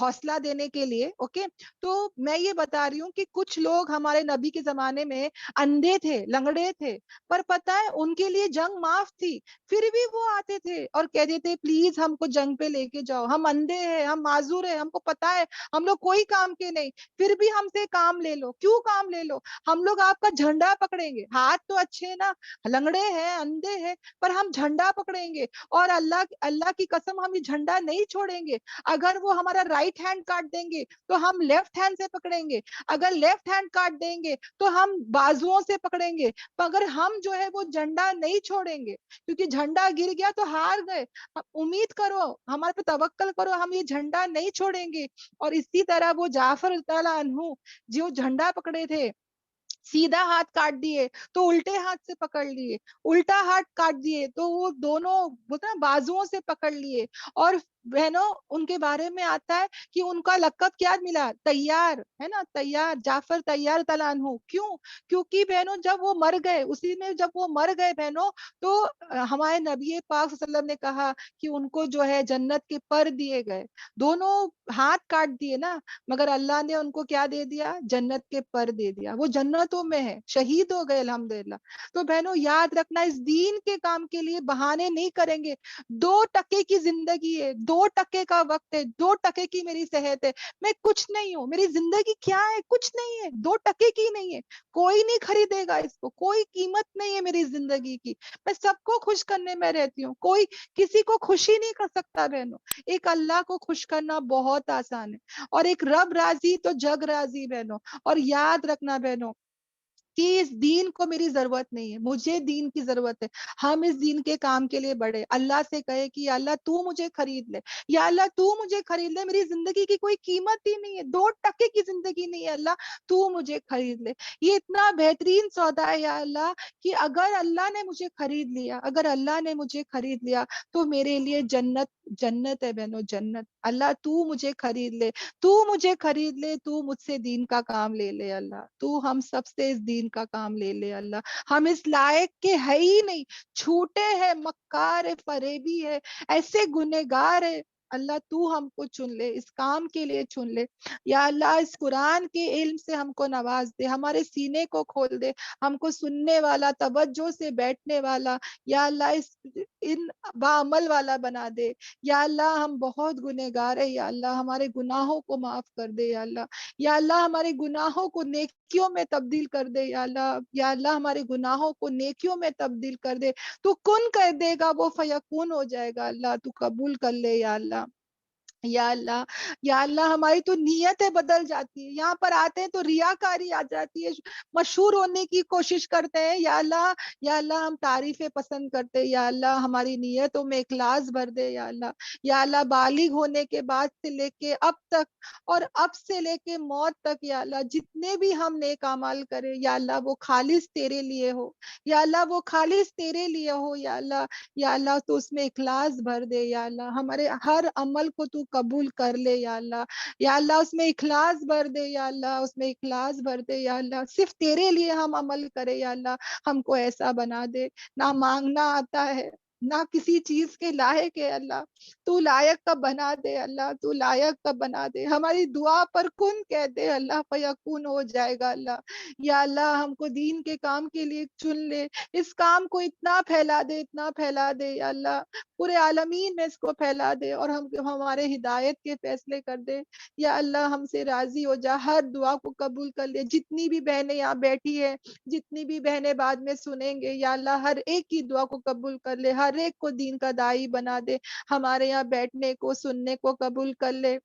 हौसला देने के लिए। ओके, तो मैं ये बता रही हूँ कि कुछ लोग हमारे नबी के जमाने में अंधे थे, लंगड़े थे, पर पता है उनके लिए जंग माफ थी। फिर भी वो आते थे और कहते थे प्लीज हमको जंग पे लेके जाओ, हम अंधे हैं, हम माजूर हैं, हमको पता है हम लोग कोई काम के नहीं, फिर भी हमसे काम ले लो। क्यों काम ले लो? हम लोग आपका झंडा पकड़ेंगे, हाथ तो अच्छे ना, लंगड़े हैं, अंधे हैं, पर हम झंडा पकड़ेंगे। और अल्लाह अल्लाह की कसम, हम ये झंडा नहीं छोड़ेंगे। अगर वो हमारा राइट हैंड काट देंगे तो हम लेफ्ट हैंड से पकड़ेंगे, अगर लेफ्ट हैंड काट देंगे तो हम बाजुओं से पकड़ेंगे, मगर हम जो है वो झंडा नहीं छोड़ेंगे, क्योंकि झंडा गिर गया तो हार गए। उम्मीद करो, हमारे पे तवक्कल करो, हम ये झंडा नहीं छोड़ेंगे। और इसी तरह वो जाफर ताला अन्हु जो झंडा पकड़े थे, सीधा हाथ काट दिए तो उल्टे हाथ से पकड़ लिए, उल्टा हाथ काट दिए तो वो दोनों बोलते ना बाजुओं से पकड़ लिए। और बहनों उनके बारे में आता है कि उनका लक़ब क्या मिला, तैयार, है ना, तैयार, जाफर तैयार तआला अन्हु। क्यों? क्योंकि बहनों जब वो मर गए, उसी में जब वो मर गए बहनों, तो हमारे नबी पाक सल्लल्लाहु अलैहि वसल्लम ने कहा कि उनको जो है जन्नत के पर दिए गए, दोनों हाथ काट दिए ना, मगर अल्लाह ने उनको क्या दे दिया, जन्नत के पर दे दिया, वो जन्नतों में है, शहीद हो गए अल्हम्दुलिल्लाह। तो बहनों याद रखना, इस दीन के काम के लिए बहाने नहीं करेंगे। 2% की जिंदगी है, 2% का वक्त है, 2% की मेरी सेहत है, मैं कुछ नहीं हूँ, मेरी जिंदगी क्या है, कुछ नहीं है, 2% की नहीं है, कोई नहीं खरीदेगा इसको, कोई कीमत नहीं है मेरी जिंदगी की। मैं सबको खुश करने में रहती हूँ, कोई किसी को खुशी नहीं कर सकता बहनों। एक अल्लाह को खुश करना बहुत आसान है, और एक रब राजी तो जग राजी बहनों। और याद रखना बहनों कि इस दीन को मेरी जरूरत नहीं है, मुझे दीन की जरूरत है। हम इस दीन के काम के लिए बढ़े, अल्लाह से कहे कि या अल्लाह तू मुझे खरीद ले, या अल्लाह तू मुझे खरीद ले, मेरी जिंदगी की कोई कीमत ही नहीं है, 2% की जिंदगी नहीं है, अल्लाह तू मुझे खरीद ले। ये इतना बेहतरीन सौदा है या अल्लाह कि अगर अल्लाह ने मुझे खरीद लिया, अगर अल्लाह ने मुझे खरीद लिया तो मेरे लिए जन्नत, जन्नत है बहनों, जन्नत। अल्लाह तू मुझे खरीद ले, तू मुझे खरीद ले, तू मुझसे दीन का काम ले ले अल्लाह, तू हम सबसे इस दीन का काम ले ले अल्लाह। हम इस लायक के है ही नहीं, छूटे हैं, मक्कार है, फरेबी है, ऐसे गुनेगार है। अल्लाह तू हमको चुन ले, इस काम के लिए चुन ले। या अल्लाह इस कुरान के इल्म से हमको नवाज दे, हमारे सीने को खोल दे, हमको सुनने वाला, तवज्जो से बैठने वाला, या अल्लाह इस इन बाअमल वाला बना दे। या अल्लाह हम बहुत गुनहगार है, या अल्लाह हमारे गुनाहों को माफ कर दे या अल्लाह। या अल्लाह हमारे गुनाहों को नेकियों में तब्दील कर दे या अल्लाह। या अल्लाह हमारे गुनाहों को नेकियों में तब्दील कर दे। तू कुन कर देगा वो फयकून हो जाएगा अल्लाह, तू कबूल कर ले या अल्लाह। या अल्लाह, या अल्लाह हमारी तो नीयतें बदल जाती है, यहाँ पर आते हैं तो रियाकारी आ जाती है, मशहूर होने की कोशिश करते हैं। या अल्लाह, या अल्लाह हम तारीफें पसंद करते हैं, या अल्लाह हमारी नीयतों में इखलास भर दे या अल्लाह। या अल्लाह बालिग होने के बाद से लेके अब तक, और अब से लेके मौत तक या अल्लाह जितने भी हम नेक अमाल करें या अल्लाह वो खालिस तेरे लिए हो, या अल्लाह वो खालिस तेरे लिए हो या अल्लाह। या अल्लाह तो उसमें इखलास भर दे या अल्लाह, हमारे हर अमल को तू कबूल कर ले या अल्लाह। या अल्लाह उसमें इखलास भर दे या अल्लाह, उसमें इखलास भर दे या अल्लाह, सिर्फ तेरे लिए हम अमल करें या अल्लाह, हमको ऐसा बना दे। ना मांगना आता है, ना किसी चीज के लायक है अल्लाह, तू लायक का बना दे अल्लाह, तू लायक का बना दे। हमारी दुआ पर कुन कह दे अल्लाह, फयकून हो जाएगा अल्लाह। या अल्लाह हमको दीन के काम के लिए चुन ले, इस काम को इतना फैला दे, इतना फैला दे या अल्लाह, पूरे आलमीन में इसको फैला दे, और हम हमारे हिदायत के फैसले कर दे। या अल्लाह हमसे राजी हो जा, हर दुआ को कबूल कर ले। जितनी भी बहनें यहाँ बैठी है, जितनी भी बहनें बाद में सुनेंगे, या अल्लाह हर एक की दुआ को कबूल कर ले, हर एक को दीन का दाई बना दे, हमारे यहाँ बैठने को, सुनने को कबूल कर ले।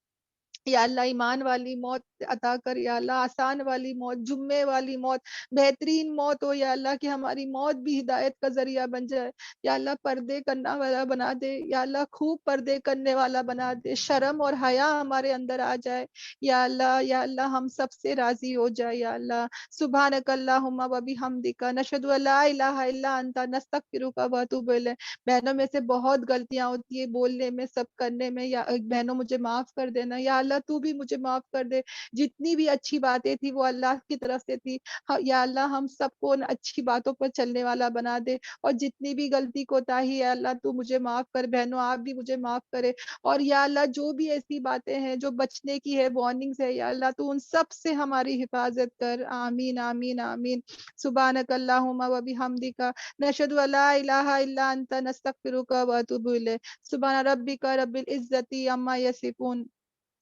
या अल्लाह ईमान वाली मौत अता कर या अल्लाह, आसान वाली मौत, जुम्मे वाली मौत, बेहतरीन मौत हो या अल्लाह, कि हमारी मौत भी हिदायत का जरिया बन जाए। या अल्लाह पर्दे करना वाला बना दे या अल्लाह, खूब पर्दे करने वाला बना दे, शर्म और हया हमारे अंदर आ जाए या अल्लाह। या अल्लाह हम सबसे राजी हो जाए या अल्लाह। सुभानक अल्लाहुम्मा व बिहम्दिका नशहदु अल्ला इलाहा इल्ला अंता नस्तगफिरुका व अतूबु इलैक। बहनों में से बहुत गलतियां होती है, बोलने में, सब करने में, या बहनों मुझे माफ कर देना या अल्लाह, तू भी मुझे माफ कर दे। जितनी भी अच्छी बातें थी वो अल्लाह की तरफ से थी। या अल्लाह हम सबको उन अच्छी बातों पर चलने वाला बना दे, और जितनी भी गलती कोताही है अल्लाह तू मुझे माफ कर। बहनों आप भी मुझे माफ करे। और या अल्लाह जो भी ऐसी बातें हैं जो बचने की है, वार्निंग्स है, या अल्लाह तू उन सब से हमारी हिफाजत कर। आमीन आमीन आमीन। सुभानक अल्लाहुम्मा व बिहम्दिका नशहदु अल्ला इलाहा इल्ला अंता नस्तगफिरुका व अतूबु इलैक। सुभान रब्बिका रब्बिल इज्जति अम्मा यसिफून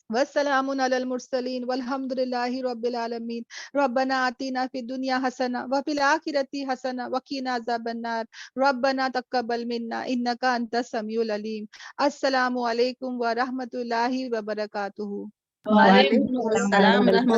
वस्सलामुन अलल मुरसलीन वल्हम्दुलिल्लाहि रब्बिल आलमीन। रब्बना आतिना फिद दुनिया हसना व फिल आखिरति हसना व क़िना अज़ाबन्नार। रब्बना तक़ब्बल मिन्ना इन्नका अंतस समीउल अलीम। अस्सलामु अलैकुम व रहमतुल्लाहि व बरकातुहू। वालेकुम अस्सलाम रहमतुल्लाह।